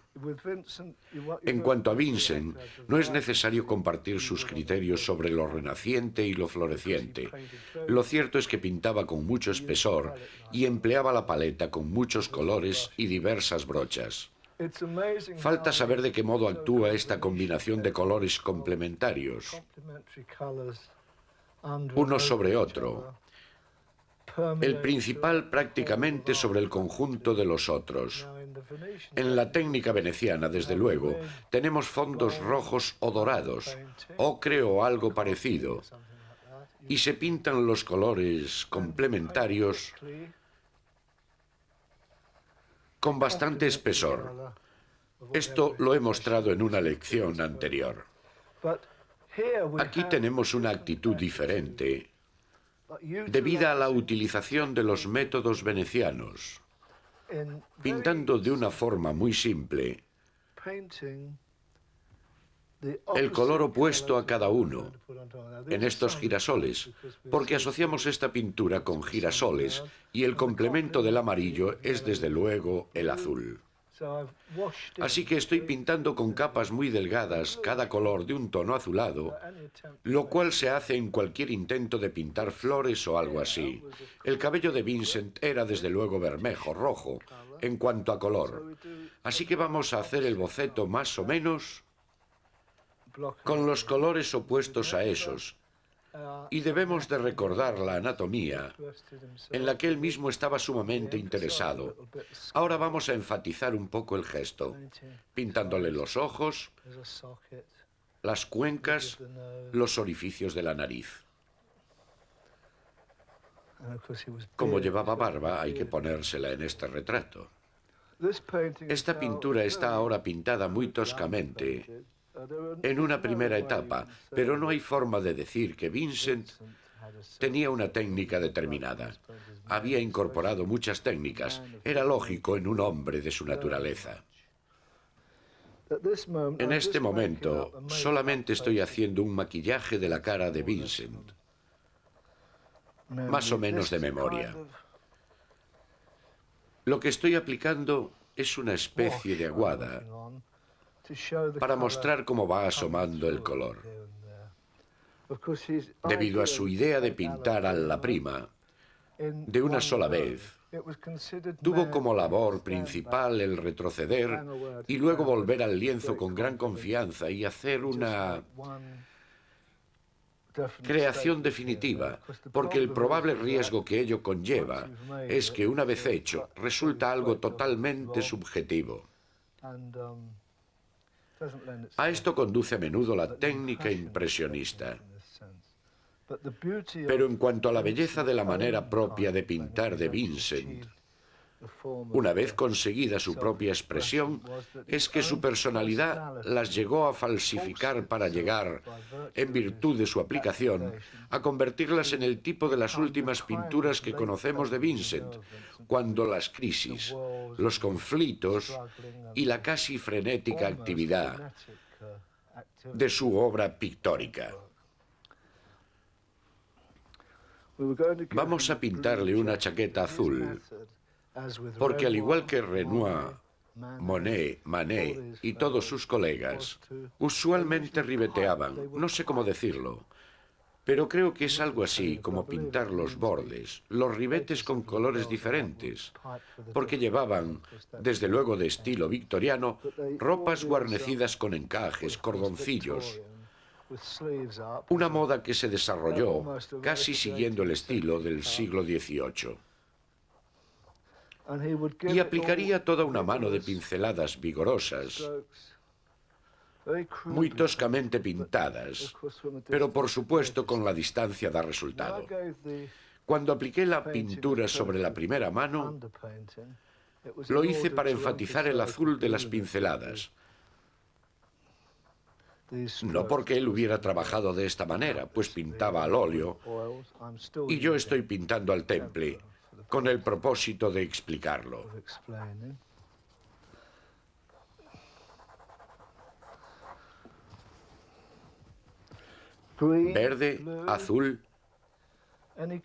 En cuanto a Vincent, no es necesario compartir sus criterios sobre lo renaciente y lo floreciente. Lo cierto es que pintaba con mucho espesor y empleaba la paleta con muchos colores y diversas brochas. Falta saber de qué modo actúa esta combinación de colores complementarios, uno sobre otro. El principal prácticamente sobre el conjunto de los otros. En la técnica veneciana, desde luego, tenemos fondos rojos o dorados, ocre o algo parecido, y se pintan los colores complementarios con bastante espesor. Esto lo he mostrado en una lección anterior. Aquí tenemos una actitud diferente, debida a la utilización de los métodos venecianos, pintando de una forma muy simple el color opuesto a cada uno en estos girasoles, porque asociamos esta pintura con girasoles y el complemento del amarillo es desde luego el azul. Así que estoy pintando con capas muy delgadas cada color de un tono azulado, lo cual se hace en cualquier intento de pintar flores o algo así. El cabello de Vincent era desde luego bermejo, rojo, en cuanto a color. Así que vamos a hacer el boceto más o menos con los colores opuestos a esos. Y debemos de recordar la anatomía, en la que él mismo estaba sumamente interesado. Ahora vamos a enfatizar un poco el gesto, pintándole los ojos, las cuencas, los orificios de la nariz. Como llevaba barba, hay que ponérsela en este retrato. Esta pintura está ahora pintada muy toscamente, en una primera etapa, pero no hay forma de decir que Vincent tenía una técnica determinada. Había incorporado muchas técnicas, era lógico en un hombre de su naturaleza. En este momento, solamente estoy haciendo un maquillaje de la cara de Vincent, más o menos de memoria. Lo que estoy aplicando es una especie de aguada, para mostrar cómo va asomando el color. Debido a su idea de pintar a la prima, de una sola vez, tuvo como labor principal el retroceder y luego volver al lienzo con gran confianza y hacer una creación definitiva, porque el probable riesgo que ello conlleva es que una vez hecho, resulta algo totalmente subjetivo. A esto conduce a menudo la técnica impresionista. Pero en cuanto a la belleza de la manera propia de pintar de Vincent, una vez conseguida su propia expresión, es que su personalidad las llegó a falsificar para llegar, en virtud de su aplicación, a convertirlas en el tipo de las últimas pinturas que conocemos de Vincent, cuando las crisis, los conflictos y la casi frenética actividad de su obra pictórica. Vamos a pintarle una chaqueta azul, porque al igual que Renoir, Monet, Manet y todos sus colegas, usualmente ribeteaban, no sé cómo decirlo, pero creo que es algo así como pintar los bordes, los ribetes con colores diferentes, porque llevaban, desde luego de estilo victoriano, ropas guarnecidas con encajes, cordoncillos, una moda que se desarrolló casi siguiendo el estilo del siglo XVIII. Y aplicaría toda una mano de pinceladas vigorosas, muy toscamente pintadas, pero por supuesto con la distancia da resultado. Cuando apliqué la pintura sobre la primera mano, lo hice para enfatizar el azul de las pinceladas, No porque él hubiera trabajado de esta manera, pues pintaba al óleo, y yo estoy pintando al temple con el propósito de explicarlo. Verde, azul,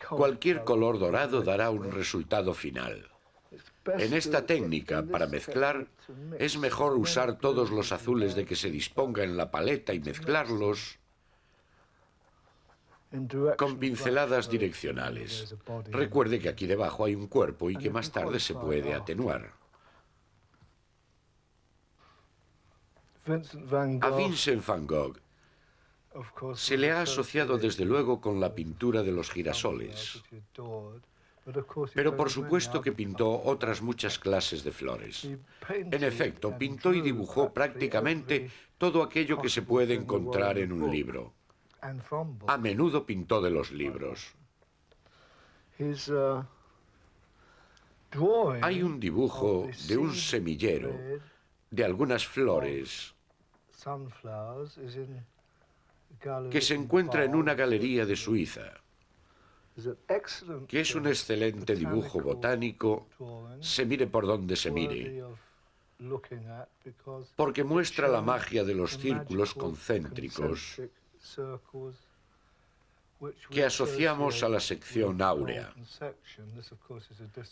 cualquier color dorado dará un resultado final. En esta técnica, para mezclar, es mejor usar todos los azules de que se disponga en la paleta y mezclarlos con pinceladas direccionales. Recuerde que aquí debajo hay un cuerpo y que más tarde se puede atenuar. A Vincent van Gogh se le ha asociado desde luego con la pintura de los girasoles, pero por supuesto que pintó otras muchas clases de flores. En efecto, pintó y dibujó prácticamente todo aquello que se puede encontrar en un libro. A menudo pintó de los libros. Hay un dibujo de un semillero, de algunas flores, que se encuentra en una galería de Suiza, que es un excelente dibujo botánico, se mire por donde se mire, porque muestra la magia de los círculos concéntricos que asociamos a la sección áurea.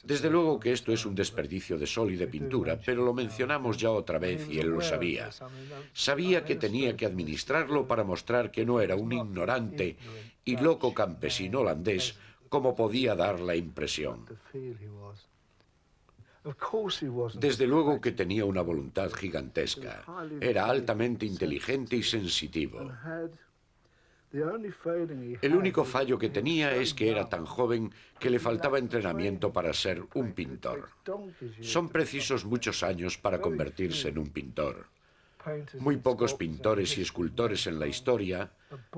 Desde luego que esto es un desperdicio de sol y de pintura, pero lo mencionamos ya otra vez y él lo sabía. Sabía que tenía que administrarlo para mostrar que no era un ignorante y loco campesino holandés como podía dar la impresión. Desde luego que tenía una voluntad gigantesca. Era altamente inteligente y sensitivo. El único fallo que tenía es que era tan joven que le faltaba entrenamiento para ser un pintor. Son precisos muchos años para convertirse en un pintor. Muy pocos pintores y escultores en la historia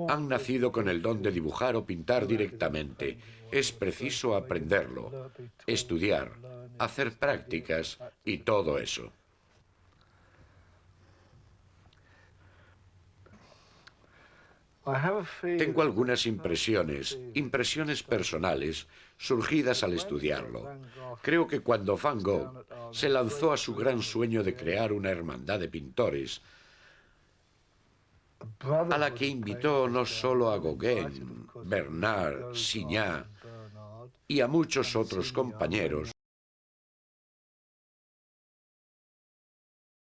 han nacido con el don de dibujar o pintar directamente. Es preciso aprenderlo, estudiar, hacer prácticas y todo eso. Tengo algunas impresiones personales, surgidas al estudiarlo. Creo que cuando Van Gogh se lanzó a su gran sueño de crear una hermandad de pintores, a la que invitó no solo a Gauguin, Bernard, Signac y a muchos otros compañeros,